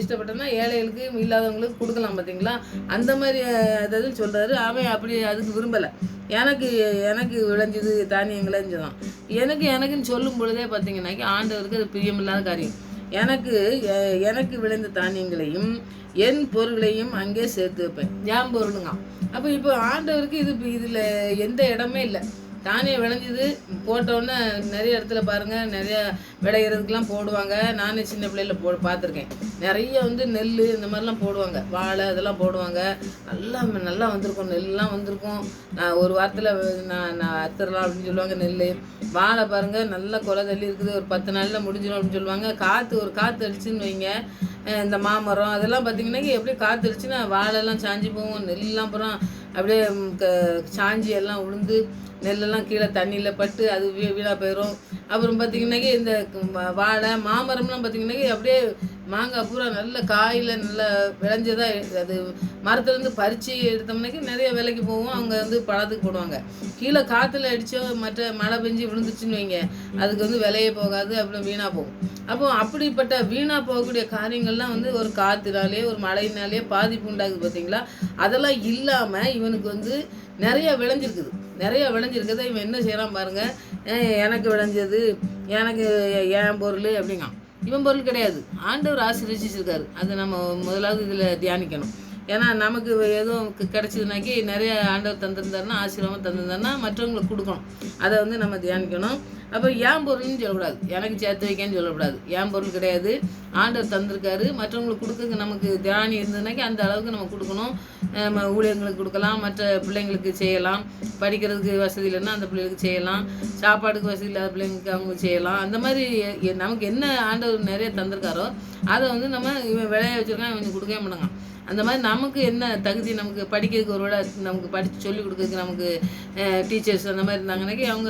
இஷ்டப்பட்டனா ஏழைகளுக்கு இல்லாதவங்களுக்கு கொடுக்கலாம் பார்த்திங்களா, அந்த மாதிரி அதாவது சொல்கிறாரு. அவன் அப்படி அதுக்கு விரும்பலை. எனக்கு விளைஞ்சது தானியங்களேன்னு சொன்னான். எனக்குன்னு சொல்லும் பொழுதே பார்த்திங்கன்னாக்கி ஆண்டவருக்கு அது பிரியமில்லாத காரியம். எனக்கு விளைந்த தானியங்களையும் என் பொருளையும் அங்கே சேர்த்து வைப்பேன், என் பொருளுங்க. அப்போ இப்போ ஆண்டவருக்கு இதில் எந்த இடமே இல்லை. தானே விளைஞ்சது போட்டோன்னே நிறைய இடத்துல பாருங்கள், நிறைய விளையிறதுக்கெலாம் போடுவாங்க. நானே சின்ன பிள்ளையில் பார்த்துருக்கேன். நிறைய வந்து நெல் இந்த மாதிரிலாம் போடுவாங்க, வாழை இதெல்லாம் போடுவாங்க. நல்லா வந்திருக்கும், நெல்லாம் வந்திருக்கும். நான் ஒரு வாரத்தில் நான் அறுத்துடலாம் அப்படின்னு சொல்லுவாங்க. நெல் வாழை பாருங்கள் நல்லா கொலை தள்ளி இருக்குது, ஒரு 10 நாளில் முடிஞ்சிடும் அப்படின்னு சொல்லுவாங்க. ஒரு காற்று அடிச்சுன்னு வைங்க, இந்த மாமரம் அதெல்லாம் பார்த்திங்கன்னாக்கி எப்படி காற்று அடிச்சுன்னா வாழைலாம் சாஞ்சி போகும், நெல்லாம் அப்புறம் அப்படியே சாஞ்சி எல்லாம் உளுந்து நெல்லெல்லாம் கீழே தண்ணியில் பட்டு அது வீணாக போயிடும். அப்புறம் பார்த்திங்கன்னாக்கி இந்த வாழை மாமரம்லாம் பார்த்திங்கன்னாக்கி அப்படியே மாங்காய் பூரா நல்ல காயில் நல்லா விளைஞ்சதாக அது மரத்துலேருந்து பறித்து எடுத்தோம்னாக்கி நிறைய விலைக்கு போகும். அவங்க வந்து பழத்துக்கு போடுவாங்க. கீழே காற்றுல அடித்தோ மற்ற மழை பெஞ்சு விழுந்துச்சுன்னு வைங்க, அதுக்கு வந்து விலையே போகாது, அப்புறம் வீணாக போகும். அப்போது அப்படிப்பட்ட வீணாக போகக்கூடிய காரியங்கள்லாம் வந்து ஒரு காற்றுனாலே ஒரு மழையினாலே பாதிப்பு உண்டாகுது பார்த்திங்களா. அதெல்லாம் இல்லாமல் இவனுக்கு வந்து நிறைய விளைஞ்சிருக்குது. இவன் என்ன செய்கிறான் பாருங்கள், எனக்கு விளைஞ்சது எனக்கு என் பொருள் அப்படிங்க. இவன் பொருள் கிடையாது, ஆண்டவர் ஆசீர்வதிச்சிருக்காரு. அதை நம்ம முதலாவது இதில் தியானிக்கணும். ஏன்னா நமக்கு எதுவும் கிடச்சிதுனாக்கி நிறைய ஆண்டவர் தந்திருந்தாருன்னா, ஆசீர்வாதம் தந்திருந்தாருன்னா மற்றவங்களுக்கு கொடுக்கணும். அதை வந்து நம்ம தியானிக்கணும். அப்போ ஏன் பொருள்னு சொல்லக்கூடாது, எனக்கு சேர்த்து வைக்கன்னு சொல்லக்கூடாது. ஏன் பொருள் கிடையாது, ஆண்டவர் தந்திருக்காரு. மற்றவங்களுக்கு கொடுக்க நமக்கு தியானி இருந்ததுனாக்கி அந்த அளவுக்கு நம்ம கொடுக்கணும். ஊழியர்களுக்கு கொடுக்கலாம், மற்ற பிள்ளைங்களுக்கு செய்யலாம். படிக்கிறதுக்கு வசதி இல்லைன்னா அந்த பிள்ளைகளுக்கு செய்யலாம். சாப்பாடுக்கு வசதி இல்லாத பிள்ளைங்களுக்கு அவங்க செய்யலாம். அந்த மாதிரி நமக்கு என்ன ஆண்டவர் நிறைய தந்திருக்காரோ அதை வந்து நம்ம இவன் விளைய வச்சுருக்கான், இவன் கொடுக்கவே மாட்டாங்க. அந்த மாதிரி நமக்கு என்ன தகுதி, நமக்கு படிக்கிறதுக்கு ஒரு வேளை நமக்கு படித்து சொல்லிக் கொடுக்குறதுக்கு நமக்கு டீச்சர்ஸ் அந்த மாதிரி இருந்தாங்கன்னாக்கி அவங்க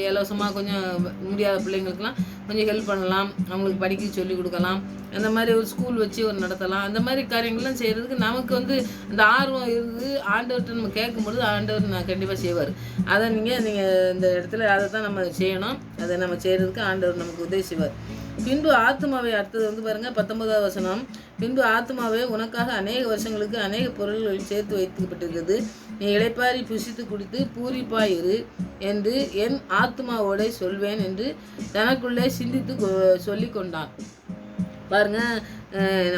இலவசமாக கொஞ்சம் முடியாத பிள்ளைங்களுக்கெல்லாம் கொஞ்சம் ஹெல்ப் பண்ணலாம், அவங்களுக்கு படிக்க சொல்லிக் கொடுக்கலாம். அந்த மாதிரி ஒரு ஸ்கூல் வச்சு ஒரு நடத்தலாம். அந்த மாதிரி காரியங்கள்லாம் செய்கிறதுக்கு நமக்கு வந்து அந்த ஆர்வம் இருந்து ஆண்டவர்கிட்ட நம்ம கேட்கும்பொழுது ஆண்டவர் நான் கண்டிப்பாக செய்வார். அதை நீங்கள் இந்த இடத்துல அதை தான் நம்ம செய்யணும். அதை நம்ம செய்கிறதுக்கு ஆண்டவர் நமக்கு உதவி செய்வார். பின்பு ஆத்மாவை, அடுத்தது வந்து பாருங்கள் 19வது வசனம். பின்பு ஆத்மாவே உனக்காக அநேக வருஷங்களுக்கு அநேக பொருள்கள் சேர்த்து வைக்கப்பட்டிருக்கிறது, நீ இளைப்பாரி புசித்து குடித்து பூரிப்பாயிரு என்று என் ஆத்மாவோட சொல்வேன் என்று தனக்குள்ளே சிந்தித்து சொல்லி கொண்டான். பாருங்கள்,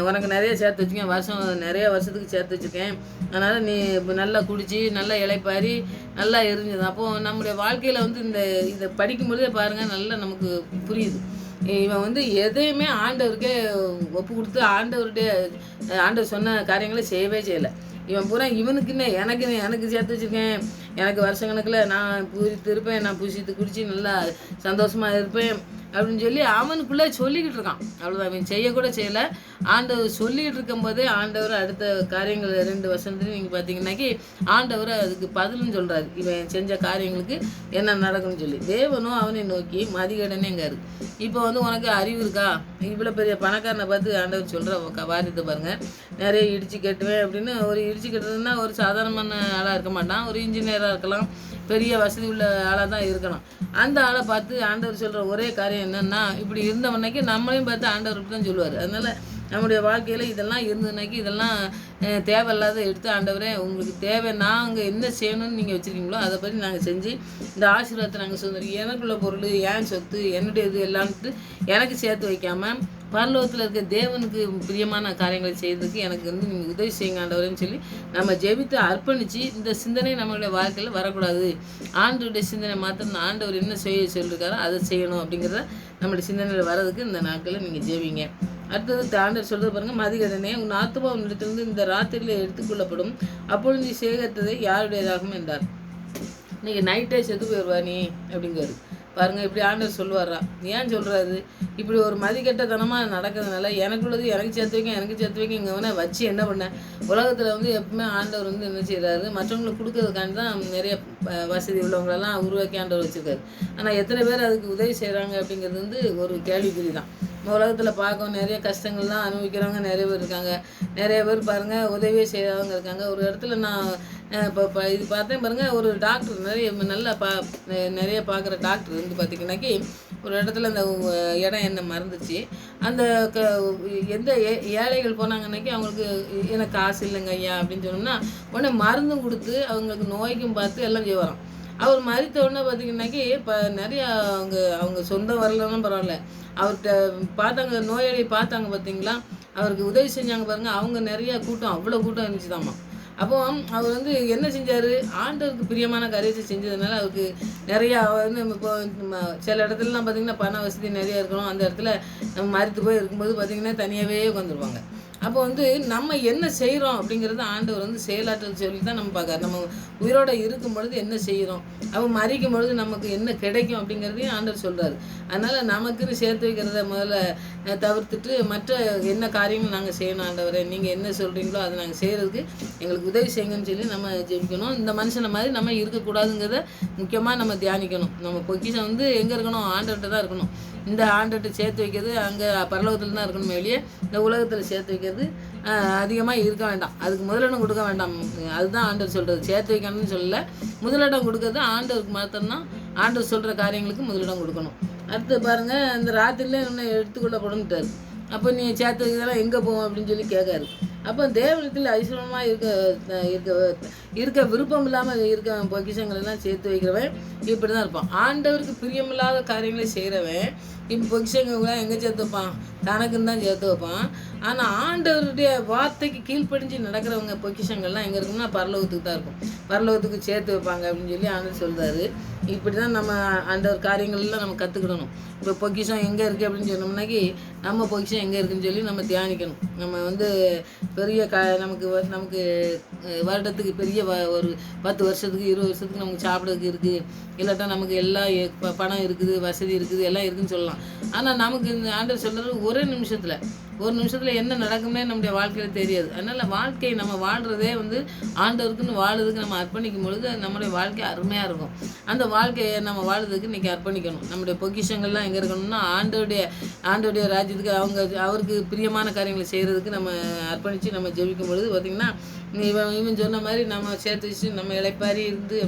உனக்கு நிறைய சேர்த்து வச்சுக்கேன், நிறைய வருஷத்துக்கு சேர்த்து வச்சுருக்கேன். அதனால் நீ நல்லா குடித்து நல்லா இளைப்பாரி நல்லா இருந்தது. அப்போது நம்முடைய வாழ்க்கையில் வந்து இதை படிக்கும்பொழுதே பாருங்கள் நல்லா நமக்கு புரியுது. இவன் வந்து எதையுமே ஆண்டவருக்கே ஒப்பு கொடுத்து ஆண்டவர் சொன்ன காரியங்களை செய்யவே செய்யலை. இவன் பூரா இவனுக்குன்னு எனக்கு சேர்த்து வச்சுருக்கேன், எனக்கு வருஷக்கணக்கில் நான் பூரித்து இருப்பேன், நான் புசித்து குடித்து நல்லா சந்தோஷமாக இருப்பேன் அப்படின்னு சொல்லி அவனுக்குள்ளே சொல்லிக்கிட்டு இருக்கான். அவ்வளோதான், இவன் செய்யக்கூட செய்யலை. ஆண்டவர் சொல்லிக்கிட்டு இருக்கும்போதே ஆண்டவர் அடுத்த காரியங்கள் 2 வருஷத்துலையும் நீங்கள் பார்த்தீங்கன்னாக்கி ஆண்டவர் அதுக்கு பதில்னு சொல்கிறாரு. இவன் செஞ்ச காரியங்களுக்கு என்ன நடக்கும்னு சொல்லி தேவனும் அவனை நோக்கி மதிகடனேங்காரு. இப்போ வந்து உனக்கு அறிவு இருக்கா, இவ்வளோ பெரிய பணக்காரனை பார்த்து ஆண்டவர் சொல்கிற வாரியத்தை பாருங்கள். நிறைய இடிச்சு கட்டுவேன் அப்படின்னு. ஒரு இடிச்சு கட்டுறதுன்னா ஒரு சாதாரணமான ஆளாக இருக்க மாட்டான், ஒரு இன்ஜினியராக இருக்கலாம், பெரிய வசதி உள்ள ஆளாக தான் இருக்கணும். அந்த ஆளை பார்த்து ஆண்டவர் சொல்கிற ஒரே காரியம் என்னென்னா, இப்படி இருந்தவனைக்கு நம்மளையும் பார்த்து ஆண்டவர் தான் சொல்லுவார். அதனால் நம்முடைய வாழ்க்கையில் இதெல்லாம் இருந்ததுனாக்கி இதெல்லாம் தேவையில்லாத எடுத்து ஆண்டவரே உங்களுக்கு தேவை நாங்கள் என்ன செய்யணும்னு நீங்கள் வச்சுருக்கீங்களோ அதை பற்றி நாங்கள் செஞ்சு இந்த ஆசீர்வாதத்தை நாங்கள் சொந்தம் எனக்குள்ள பொருள் ஏன் சொத்து என்னுடைய இது எல்லான்ட்டு எனக்கு சேர்த்து வைக்காமல் பரலோகத்தில் இருக்க தேவனுக்கு பிரியமான காரியங்களை செய்கிறதுக்கு எனக்கு வந்து நீங்கள் உதவி செய்யுங்க ஆண்டவரேன்னு சொல்லி நம்ம ஜெபித்து அர்ப்பணித்து இந்த சிந்தனை நம்மளுடைய வாழ்க்கையில் வரக்கூடாது. ஆண்டவருடைய சிந்தனை மாத்திரம் ஆண்டவர் என்ன செய்ய சொல்லியிருக்காரோ அதை செய்யணும் அப்படிங்கிறத நம்மளுடைய சிந்தனையில் வர்றதுக்கு இந்த நாட்களில் நீங்கள் ஜெபிங்க. அடுத்தது ஆண்டவர் சொல்கிறது பாருங்கள், மதிகடனே உன் ஆத்துமா உன்னிடத்திலிருந்து இந்த ராத்திரியில் எடுத்துக்கொள்ளப்படும், அப்பொழுது நீ சேகரித்ததை யாருடையதாகும் என்றார். இன்றைக்கி நைட்டே செத்து போயிடுவா நீ அப்படிங்கிறாரு பாருங்கள். இப்படி ஆண்டவர் சொல்லுவாரா? ஏன் சொல்கிறாரு? இப்படி ஒரு மதிக்கெட்டத்தனமாக நடக்கிறதுனால எனக்குள்ளது எனக்கு சேர்த்து வைக்க இங்கே வேணால் வச்சு என்ன பண்ணேன். உலகத்தில் வந்து எப்பவுமே ஆண்டவர் வந்து என்ன செய்கிறாரு, மற்றவங்களுக்கு கொடுக்கறதுக்காண்டி தான் நிறைய வசதி உள்ளவங்களெல்லாம் உருவாக்கி ஆண்டவர் வச்சுருக்காரு. ஆனால் எத்தனை பேர் அதுக்கு உதவி செய்கிறாங்க அப்படிங்கிறது வந்து ஒரு கேள்விக்குறி தான். உலகத்தில் பார்க்க நிறைய கஷ்டங்கள்லாம் அனுபவிக்கிறவங்க நிறைய பேர் இருக்காங்க. நிறைய பேர் பாருங்கள் உதவியே செய்கிறவங்க இருக்காங்க. ஒரு இடத்துல நான் இப்போ இது பார்த்தேன் பாருங்கள், ஒரு டாக்டர் நல்லா நிறைய பார்க்குற டாக்டர் வந்து பார்த்திங்கனாக்கி ஒரு இடத்துல அந்த இடம் என்ன மறந்துச்சு. அந்த எந்த ஏழைகள் போனாங்கன்னாக்கி அவங்களுக்கு எனக்கு காசு இல்லைங்க ஐயா அப்படின்னு சொன்னோம்னா உடனே மருந்தும் கொடுத்து அவங்களுக்கு நோய்க்கும் பார்த்து எல்லாம் செய்வாராம். அவர் மறித்த உடனே பார்த்திங்கனாக்கி இப்போ நிறையா அவங்க சொந்தம் வரலன்னா பரவாயில்ல, அவர்கிட்ட பார்த்தாங்க, நோயாளியை பார்த்தாங்க பார்த்தீங்களா, அவருக்கு உதவி செஞ்சாங்க பாருங்கள். அவங்க நிறையா கூட்டம், அவ்வளோ கூட்டம் இருந்துச்சுதாம்மா. அப்போ அவர் வந்து என்ன செஞ்சார், ஆண்டவருக்கு பிரியமான காரியத்தை செஞ்சதுனால அவருக்கு நிறையா வந்து இப்போ சில இடத்துலலாம் பார்த்திங்கன்னா பண வசதி நிறையா இருக்கணும். அந்த இடத்துல நம்ம மறித்து போய் இருக்கும்போது பார்த்திங்கன்னா தனியாகவே உட்காந்துருவாங்க. அப்போ வந்து நம்ம என்ன செய்கிறோம் அப்படிங்கிறது ஆண்டவர் வந்து செயலாற்றல் சொல்லி தான் நம்ம பார்க்குறாரு. நம்ம உயிரோடு இருக்கும் பொழுது என்ன செய்கிறோம், அப்போ மறிக்கும் பொழுது நமக்கு என்ன கிடைக்கும் அப்படிங்கிறதையும் ஆண்டவர் சொல்கிறாரு. அதனால் நமக்குன்னு சேர்த்து வைக்கிறத முதல்ல தவிர்த்துட்டு மற்ற என்ன காரியங்கள் நாங்கள் செய்யணும் ஆண்டவரை, நீங்கள் என்ன சொல்கிறீங்களோ அதை நாங்கள் செய்கிறதுக்கு எங்களுக்கு உதவி செய்யுங்கன்னு சொல்லி நம்ம ஜெபிக்கணும். இந்த மனுஷனை மாதிரி நம்ம இருக்கக்கூடாதுங்கிறத முக்கியமாக நம்ம தியானிக்கணும். நம்ம பொக்கிஷம் வந்து எங்கே இருக்கணும், ஆண்டவர்கிட்ட தான் இருக்கணும். இந்த ஆண்டவர்கிட்ட சேர்த்து வைக்கிறது அங்கே பரலோகத்தில் தான் இருக்கணும். வெளியே இந்த உலகத்தில் சேர்த்து வைக்கிறது அதிகமாக இருக்க வேண்டாம். அதுக்கு முதலிடம் கொடுக்க வேண்டாம். அதுதான் ஆண்டவர் சொல்கிறது. சேர்த்து வைக்கணும்னு சொல்லலை, முதலிடம் கொடுக்கறது ஆண்டவருக்கு மாத்திரம்தான். ஆண்டவர் சொல்கிற காரியங்களுக்கு முதலிடம் கொடுக்கணும். அடுத்து பாருங்கள், இந்த ராத்திரியில் இன்னும் எடுத்துக்கொள்ளப்படும்ட்டார். அப்போ நீ சேர்த்து வைக்கிறதெல்லாம் எங்கே போவோம் அப்படின்னு சொல்லி கேட்காரு. அப்போ தேவனத்தில் ஐஸ்வரமாக இருக்க விருப்பம் இல்லாமல் இருக்க பொக்கிஷங்களெல்லாம் சேர்த்து வைக்கிறவன் இப்படி தான் இருப்பான். ஆண்டவருக்கு பிரியமில்லாத காரியங்களை செய்கிறவன் இப்போ பொக்கிஷங்கள்லாம் எங்கே சேர்த்து வைப்பான், தனக்குன்னு தான் சேர்த்து வைப்பான். ஆனால் ஆண்டவருடைய வார்த்தைக்கு கீழ்ப்படிஞ்சு நடக்கிறவங்க பொக்கிஷங்கள்லாம் எங்கே இருக்குன்னா பரலோகத்துக்கு தான் இருக்கும். பரலோகத்துக்கு சேர்த்து வைப்பாங்க அப்படின்னு சொல்லி ஆண்டவர் சொல்கிறாரு. இப்படி தான் நம்ம ஆண்டவர் காரியங்கள்லாம் நம்ம கற்றுக்கிடணும். இப்போ பொக்கிஷம் எங்கே இருக்குது அப்படின்னு சொன்னோம்னாக்கி நம்ம பொக்கிஷம் எங்கே இருக்குதுன்னு சொல்லி நம்ம தியானிக்கணும். நம்ம வந்து பெரிய நமக்கு வருடத்துக்கு பெரிய ஒரு 10 வருஷத்துக்கு 20 வருஷத்துக்கு நமக்கு சாப்பிட்றதுக்கு இருக்குது, இல்லாட்டா நமக்கு எல்லாம் பணம் இருக்குது, வசதி இருக்குது, எல்லாம் இருக்குதுன்னு சொல்லலாம். ஆனால் நமக்கு இந்த ஆண்டவர் சொல்கிறது ஒரு நிமிஷத்தில் என்ன நடக்கும்னே நம்முடைய வாழ்க்கையில் தெரியாது. அதனால் வாழ்க்கையை நம்ம வாழ்கிறதே வந்து ஆண்டவருக்குன்னு வாழுறதுக்கு நம்ம அர்ப்பணிக்கும் பொழுது நம்முடைய வாழ்க்கை அருமையாக இருக்கும். அந்த வாழ்க்கையை நம்ம வாழுறதுக்கு இன்றைக்கி அர்ப்பணிக்கணும். நம்முடைய பொக்கிஷங்கள்லாம் எங்கே இருக்கணும்னா ஆண்டோடைய ராஜ்யத்துக்கு அவருக்கு பிரியமான காரியங்களை செய்கிறதுக்கு நம்ம அர்ப்பணித்து நம்ம ஜெபிக்கும் பொழுது பார்த்திங்கன்னா இவன் சொன்ன மாதிரி நம்ம சேர்த்து வச்சு நம்ம இளைப்பாரி இருந்து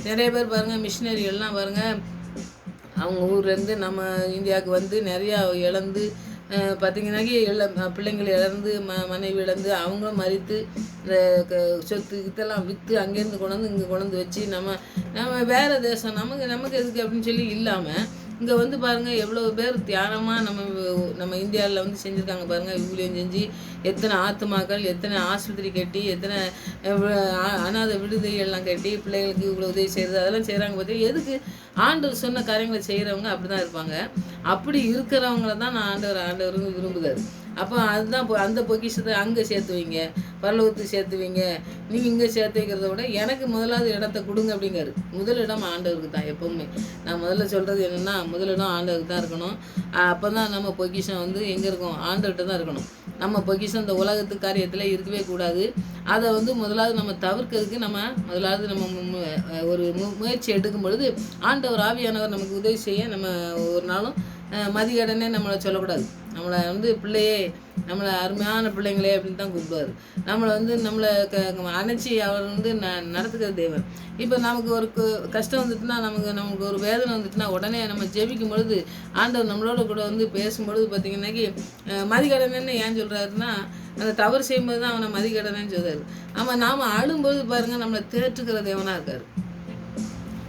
நிறைய பேர் பாருங்கள், மிஷினரிகள்லாம் பாருங்கள், அவங்க ஊர்லேருந்து நம்ம இந்தியாவுக்கு வந்து நிறையா இழந்து பார்த்திங்கனாக்கி பிள்ளைங்களை இழந்து மனைவி இழந்து அவங்களும் மறித்து இந்த சொத்து இதெல்லாம் விற்று அங்கேருந்து கொண்டு வந்து வச்சு நம்ம வேறு தேசம் நமக்கு எதுக்கு அப்படின்னு சொல்லி இல்லாமல் இங்கே வந்து பாருங்கள் எவ்வளோ பேர் தியானமாக நம்ம இந்தியாவில் வந்து செஞ்சுருக்காங்க பாருங்கள். ஊழியம் செஞ்சு எத்தனை ஆத்துமாக்கள், எத்தனை ஆஸ்பத்திரி கட்டி, எத்தனை அனாதை விடுதிகள்லாம் கட்டி பிள்ளைகளுக்கு இவ்வளோ உதவி செய்கிறது அதெல்லாம் செய்கிறாங்க. பார்த்து எதுக்கு ஆண்டவர் சொன்ன காரியங்களை செய்கிறவங்க அப்படி தான் இருப்பாங்க. அப்படி இருக்கிறவங்கள தான் ஆண்டவர் விரும்புகிறார். அப்போ அதுதான் அந்த பொக்கிஷத்தை அங்கே சேர்த்து வைங்க, பரலோகத்துக்கு சேர்த்து வைங்க. நீங்கள் இங்கே சேர்த்து வைக்கிறத விட எனக்கு முதலாவது இடத்த கொடுங்க அப்படிங்காரு. முதலிடம் ஆண்டவருக்கு தான். எப்போவுமே நான் முதல்ல சொல்கிறது என்னென்னா முதலிடம் ஆண்டவருக்கு தான் இருக்கணும். அப்போ தான் நம்ம பொக்கிஷம் வந்து எங்கே இருக்கும், ஆண்டவர்கிட்ட தான் இருக்கணும். நம்ம பொக்கிஷம் இந்த உலகத்து காரியத்தில் இருக்கவே கூடாது. அதை வந்து முதலாவது நம்ம தவிர்க்கிறதுக்கு முதலாவது நம்ம ஒரு முயற்சி எடுக்கும் பொழுது ஆண்டவர் ஆவியானவர் நமக்கு உதவி செய்ய நம்ம ஒரு நாளும் மதிகடனே நம்மளை சொல்லக்கூடாது. நம்மளை வந்து பிள்ளையே, நம்மளை அருமையான பிள்ளைங்களே அப்படின்னு தான் கூப்பிடுவார். நம்மளை வந்து நம்மளை அணைச்சி அவர் வந்து நடத்துக்கிற தேவன். இப்போ நமக்கு ஒரு கஷ்டம் வந்துட்டுனா, நமக்கு ஒரு வேதனை வந்துட்டுனா உடனே நம்ம ஜெபிக்கும் பொழுது ஆண்டவர் நம்மளோட கூட வந்து பேசும்பொழுது பார்த்திங்கன்னாக்கி மதிகடனேன்னு ஏன் சொல்கிறாருன்னா, அந்த தவறு செய்யும்போது தான் அவனை மதிகடனேன்னு சொல்கிறாரு. ஆமாம், நாம் ஆளும்போது பாருங்கள் நம்மளை தேற்றுக்கிற தேவனாக இருக்கார்.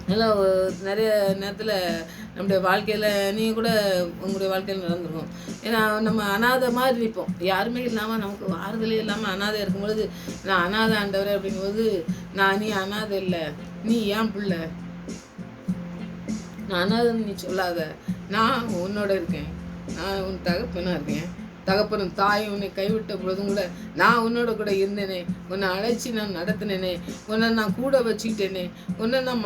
நல்லா நிறைய நேரத்தில் நம்முடைய வாழ்க்கையில் நீங்கள் கூட உங்களுடைய வாழ்க்கையில் நடந்துருக்கும். ஏன்னா நம்ம அனாதை மாதிரி நிற்போம், யாருமே இல்லாமல், நமக்கு ஆறுதலே இல்லாமல் அனாதை இருக்கும் பொழுது, நான் அனாதை ஆண்டவரே அப்படிங்கும்போது, நீ அனாதை இல்லை, நீ ஏன் பிள்ளை, நான் அனாதைன்னு நீ சொல்லாத, நான் உன்னோட இருக்கேன், நான் உன் தகப்பனாக இருக்கேன், தகப்பனும் தாயும் உன்னை கைவிட்ட பொழுதும் கூட நான் உன்னோட கூட இருந்தேனே, உன்னை அழைச்சி நான் நடத்தினேனே, உன்னை நான் கூட வச்சுக்கிட்டேனே, உன்னை நான்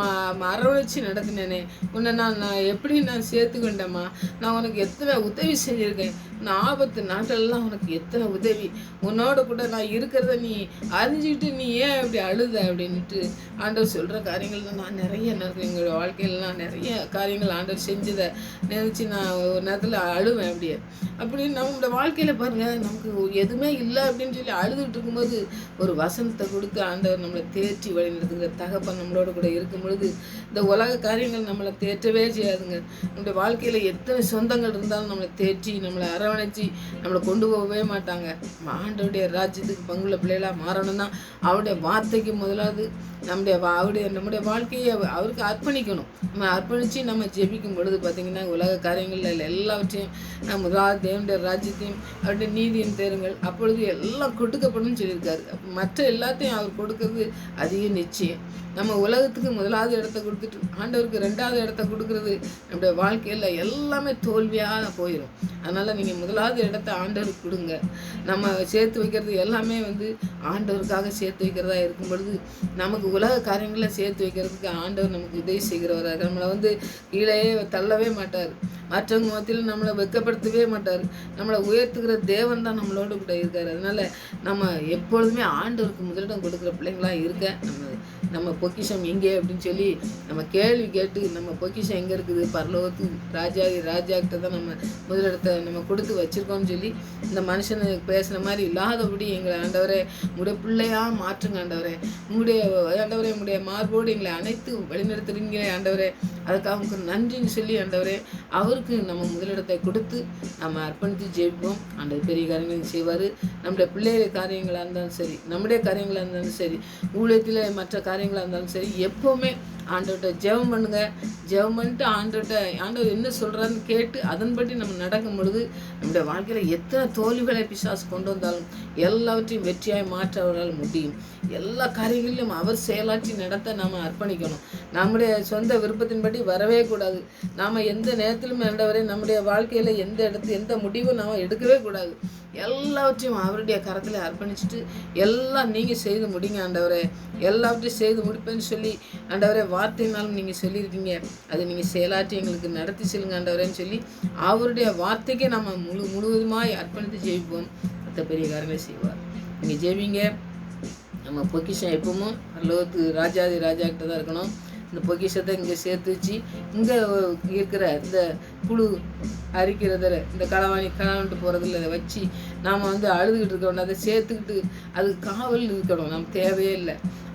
அரவணைச்சி நடத்தினேனே, உன்னை நான் எப்படி நான் சேர்த்துக்கிட்டேம்மா, நான் உனக்கு எத்தனை உதவி செஞ்சுருக்கேன், நான் ஆபத்து நாட்டெல்லாம் உனக்கு எத்தனை உதவி, உன்னோட கூட நான் இருக்கிறத நீ அறிஞ்சிக்கிட்டு நீ ஏன் இப்படி அழுத அப்படின்ட்டு ஆண்டவர் சொல்கிற காரியங்கள் தான் நான் நிறைய எங்களோட வாழ்க்கையிலலாம் நிறைய காரியங்கள் ஆண்டவர் செஞ்சதை நினச்சி நான் ஒரு நேரத்தில் அழுவேன். அப்படின்னு நம்மளோட வாழ்க்கையில் பாருங்கள், நமக்கு எதுவுமே இல்லை அப்படின்னு சொல்லி அழுதுகிட்டு இருக்கும்போது ஒரு வசனத்தை கொடுத்து ஆண்டவர் நம்மளை தேற்றி வழிநடத்துக்கிற தகப்பன் நம்மளோட கூட இருக்கும் பொழுது இந்த உலக காரியங்கள் நம்மளை தேற்றவே செய்யாதுங்க. நம்மளுடைய வாழ்க்கையில் எத்தனை சொந்தங்கள் இருந்தாலும் நம்மளை தேற்றி நம்மளை அரவணைச்சி நம்மளை கொண்டு போகவே மாட்டாங்க. ஆண்டவருடைய ராஜ்யத்துக்கு பங்குள்ள பிள்ளைகளாக மாறணும்னா அவருடைய வார்த்தைக்கு முதலாவது நம்முடைய வாழ்க்கையை அவருக்கு அர்ப்பணிக்கணும். நம்ம அர்ப்பணித்து நம்ம ஜெபிக்கும் பொழுது பார்த்திங்கன்னா உலக காரியங்களில் எல்லாவற்றையும் முதலாவது தேவனுடைய ராஜ்யத்தையும் அவருடைய நீதியும் தேருங்கள், அப்பொழுது எல்லாம் கொடுக்கப்படும் சொல்லியிருக்காரு. மற்ற எல்லாத்தையும் அவர் கொடுக்கறது அதிக நிச்சயம். நம்ம உலகத்துக்கு முதலாவது இடத்த கொடுத்துட்டு ஆண்டவருக்கு ரெண்டாவது இடத்த கொடுக்கறது நம்முடைய வாழ்க்கையில் எல்லாமே தோல்வியாக போயிடும். அதனால் நீங்கள் முதலாவது இடத்த ஆண்டவருக்கு கொடுங்க. நம்ம சேர்த்து வைக்கிறது எல்லாமே வந்து ஆண்டவருக்காக சேர்த்து வைக்கிறதா இருக்கும் பொழுது நமக்கு உலக காரியங்களில் சேர்த்து வைக்கிறதுக்கு ஆண்டவர் நமக்கு உதவி செய்கிறவராக, நம்மளை வந்து கீழே தள்ளவே மாட்டார், மற்றவங்க மத்தியில் நம்மளை வெட்கப்படுத்தவே மாட்டார், நம்மளை உயர்த்துக்கிற தேவன் தான் நம்மளோட கூட இருக்கார். அதனால் நம்ம எப்பொழுதுமே ஆண்டவருக்கு முதலிடம் கொடுக்குற பிள்ளைங்களாக இருக்க, நம்ம பொக்கிஷம் எங்கே அப்படின்னு சொல்லி நம்ம கேள்வி கேட்டு நம்ம பொக்கிஷம் எங்கே இருக்குது, பரலோகத்து ராஜாக்கிட்ட தான் நம்ம முதலிடத்தை நம்ம கொடுத்து வச்சுருக்கோம்னு சொல்லி இந்த மனுஷனை பேசுகிற மாதிரி இல்லாதபடி எங்களை ஆண்டவரே உங்களுடைய பிள்ளையாக மாற்றுங்க ஆண்டவரே, உங்களுடைய மார்போடு எங்களை அனைத்து வழிநடத்துறீங்களே ஆண்டவரே, அதுக்காக உங்களுக்கு நன்றின்னு சொல்லி ஆண்டவரே அவருக்கு நம்ம முதலிடத்தை கொடுத்து நம்ம அர்ப்பணித்து ஜெயிப்போம். ஆண்டவர் பெரிய காரியங்கள் செய்வார். நம்முடைய பிள்ளைகள் காரியங்களாக இருந்தாலும் சரி, நம்முடைய காரியங்களாக இருந்தாலும் சரி, ஊழியத்தில் மற்ற காரியங்களாக இருந்தாலும் சரி, எப்போவுமே ஆண்டவர்கிட்ட ஜெபம் பண்ணுங்கள். ஜெபம் பண்ணிட்டு ஆண்டவர் என்ன சொல்கிறாருன்னு கேட்டு அதன்படி நம்ம நடக்கும் பொழுது நம்முடைய வாழ்க்கையில் எத்தனை தோல்விகளை பிசாசு கொண்டு வந்தாலும் எல்லாவற்றையும் வெற்றியாய் மாற்ற அவரால் முடியும். எல்லா காரியங்களிலும் அவர் செயலாற்றி நடத்த நாம் அர்ப்பணிக்கணும். நம்முடைய சொந்த விருப்பத்தின்படி வரவே கூடாது. நாம் எந்த நேரத்திலும் ஆண்டவரே நம்முடைய வாழ்க்கையில் எந்த முடிவும் நாம் எடுக்கவே கூடாது. எல்லாவற்றையும் அவருடைய கரத்தில் அர்ப்பணிச்சுட்டு எல்லாம் நீங்கள் செய்து முடிங்க ஆண்டவரே, எல்லாவற்றையும் செய்து முடிப்பேன்னு சொல்லி ஆண்டவரே வார்த்தைனாலும் நீங்கள் சொல்லியிருக்கீங்க, அது நீங்கள் செயலாற்றி எங்களுக்கு நடத்தி செல்லுங்க ஆண்டவரேன்னு சொல்லி அவருடைய வார்த்தைக்கே நம்ம முழுவதுமாய் அர்ப்பணித்து ஜெயிப்போம். மற்ற பெரிய காரியங்களை செய்வார். நீங்கள் ஜெயிவீங்க. நம்ம பொக்கிஷம் எப்பவும் பரலோகத்து ராஜாக்கிட்ட தான் இருக்கணும். இந்த பொக்கிஷத்தை இங்கே சேர்த்து வச்சு இங்கே இருக்கிற இந்த புழு அரிக்கிறதில் இந்த களவாண்டு போகிறதில்ல இதை வச்சு நாம் வந்து அழுதுகிட்டு இருக்கணும். அதை சேர்த்துக்கிட்டு அதுக்கு காவல் இருக்கணும். நம்ம தேவையே இல்லை.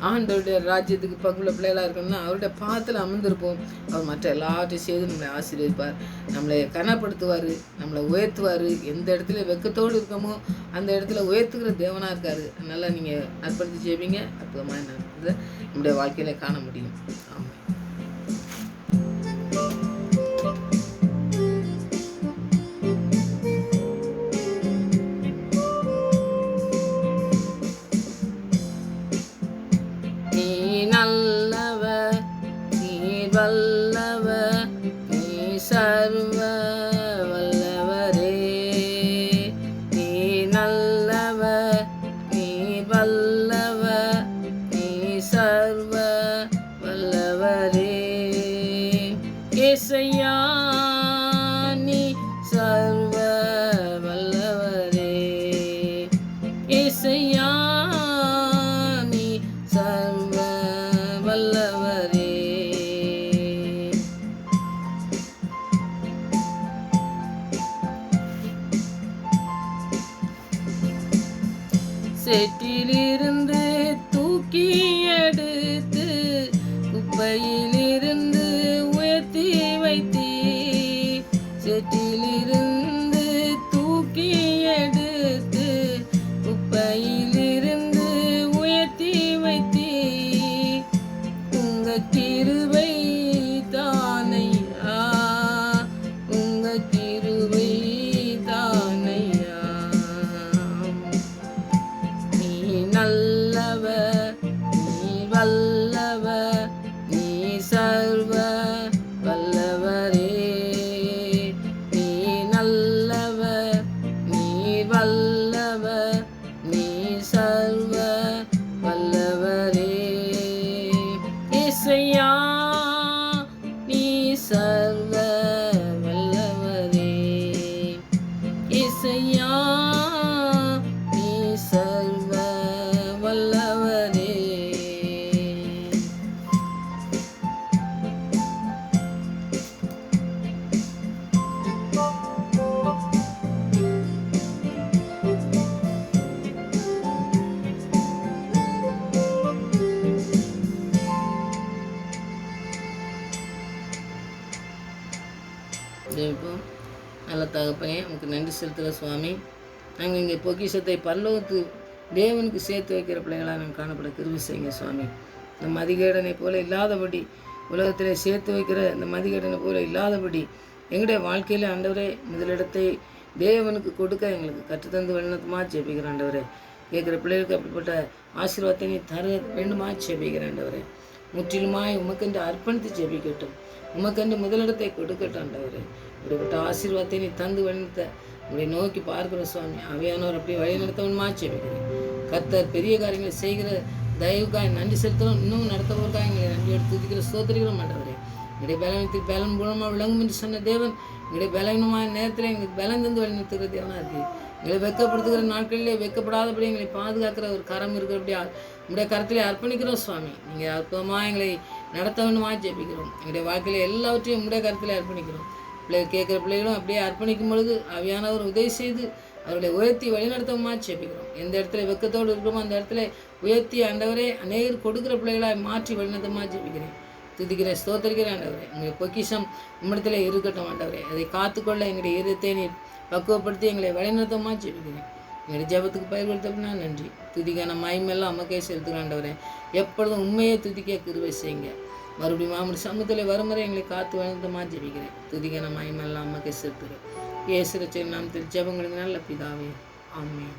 ஆண்டவருடைய ராஜ்யத்துக்கு பங்குள்ள பிள்ளைகளாக இருக்கணும்னா அவருடைய பாதத்தில் அமர்ந்திருப்போம். அவர் மற்ற எல்லாவற்றையும் செய்து நம்மளை ஆசீர்வதிப்பார், நம்மளை கனப்படுத்துவார், நம்மளை உயர்த்துவார். எந்த இடத்துல வெக்கத்தோடு இருக்கமோ அந்த இடத்துல உயர்த்துக்கிற தேவனாக இருக்கார். அதனால் நீங்கள் அர்ப்பணித்து ஜெபிங்க. அற்புதமாக நடந்ததை நம்முடைய வாழ்க்கையில் காண முடியும். ஆமாம். நல்லவர், நீ வல்லவர், நீ சர்வ வல்லவரே. நீ நல்லவர், நீ வல்லவர், நீ சர்வ வல்லவரே. ஏசையா நீ சர்வ வல்லவரே. ஏசையா சேற்றிலிருந்து தூக்கி எடுத்து குப்பையிலிருந்து உயர்த்தி வைத்தீ. சேற்றிலிருந்து தூக்கி எடுத்து குப்பையிலிருந்து உயர்த்தி வைத்தீ. உங்க கிருபை தானையா, உங்க கிருபை தானையா. நீ நல்லவர், நீ வல்லவர், நீ சர்வ வல்லவரே. நீ நல்லவர், நீ வல்லவர், நீ சர்வ வல்லவரே. இசையா நீ சர்வ வல்லவரே. இசையா நீ சர்வ வல்லவரே. ஜெபிப்போம். நல்ல தகப்பனே, உனக்கு நன்றி செலுத்துகிற சுவாமி. நாங்கள் இங்கே பொக்கிஷத்தை பரலோகத்து தேவனுக்கு சேர்த்து வைக்கிற பிள்ளைகளாக நாங்கள் காணப்பட கிருபை செய்யுங்க சுவாமி. இந்த மதிகேடனை போல இல்லாதபடி, உலகத்தில் சேர்த்து வைக்கிற இந்த மதிகேடனை போல இல்லாதபடி எங்களுடைய வாழ்க்கையில் ஆண்டவரே முதலிடத்தை தேவனுக்கு கொடுக்க எங்களுக்கு கற்றுத்தந்து வழிநடத்துமா ஜெபிக்கிற ஆண்டவரே. கேட்குற பிள்ளைகளுக்கு அப்படிப்பட்ட ஆசீர்வாதத்தை நீ தர வேண்டுமா ஜெபிக்கிற ஆண்டவரே. முற்றிலுமாய் உமக்கென்று அர்ப்பணித்து ஜெபிக்கட்டும், உமக்கென்று முதலிடத்தை கொடுக்கட்டும் ஆண்டவரே. இப்படிப்பட்ட ஆசீர்வாதத்தை நீ தந்து வழிநடத்த உங்களை நோக்கி பார்க்கிற சுவாமி. அவையானவர் அப்படி வழி நடத்தவனுமா ஜெபிக்கிறேன். கர்த்தர் பெரிய காரியங்களை செய்கிற தயவுக்காய் நன்றி செலுத்தணும், இன்னும் நடத்தவருக்காக எங்களை நன்றி எடுத்து துதிக்கிற ஸ்தோத்திரிக்கிறோம் ஆண்டவரே. எங்களுடைய பலவீனத்தில் பலன் குணமாக விளங்கும் என்று சொன்ன தேவன் எங்களுடைய பலவீனமான நேரத்தில் எங்களுக்கு பலன் தந்து வழி நடத்துகிற தேவனாக இருக்குது. எங்களை வெக்கப்படுத்துகிற நாட்களிலே வெக்கப்படாதபடி எங்களை பாதுகாக்கிற ஒரு கரம் இருக்கிறபடியா உங்களுடைய கரத்திலே அர்ப்பணிக்கிறோம் சுவாமி. நீங்கள் அற்புதமாக எங்களை நடத்த வேண்டுமா ஜெபிக்கிறோம். எங்களுடைய வாழ்க்கையில் எல்லாவற்றையும் உங்களுடைய கரத்திலே அர்ப்பணிக்கிறோம். பிள்ளைகள் கேட்குற பிள்ளைகளும் அப்படியே அர்ப்பணிக்கும் பொழுது அவையானவர் உதவி செய்து அவர்களை உயர்த்தி வழிநடத்தவுமா ஜெபிக்கிறோம். எந்த இடத்துல வெக்கத்தோடு இருக்கிறோமோ அந்த இடத்துல உயர்த்தி ஆண்டவரே அநேகர் கொடுக்குற பிள்ளைகளாக மாற்றி வழிநடத்தமா ஜெபிக்கிறேன். துதிக்கிறேன், ஸ்தோத்திரிக்கிறேன் ஆண்டவரே. எங்களுடைய பொக்கிஷம் உம்மிடத்தில் இருக்கட்டும் ஆண்டவரே. அதை காத்துக்கொள்ள எங்களுடைய இதயத்தை நீர் பக்குவப்படுத்தி எங்களை வழிநடத்தமா ஜெபிக்கிறேன். எங்களுடைய ஜெபத்துக்கு பயன்படுத்தப்படினா நன்றி. துதிக்கான மகிமெல்லாம் அம்மக்கே செலுத்துகிற ஆண்டவரே. எப்பொழுதும் உண்மையை துதிக்க கிருபை செய்யுங்க. மறுபடியும் மாமூல் சமூகத்தில் வருமுறை எங்களை காத்து வழிநடத்தமா ஜெபிக்கிறேன். துதிக்கான மகிமெல்லாம் அம்மக்கே செலுத்துகிறேன். இயேசு ரட்சகர் நாமத்தில் ஜெபங்களுக்கு நல்ல பிதாவே, ஆமென்.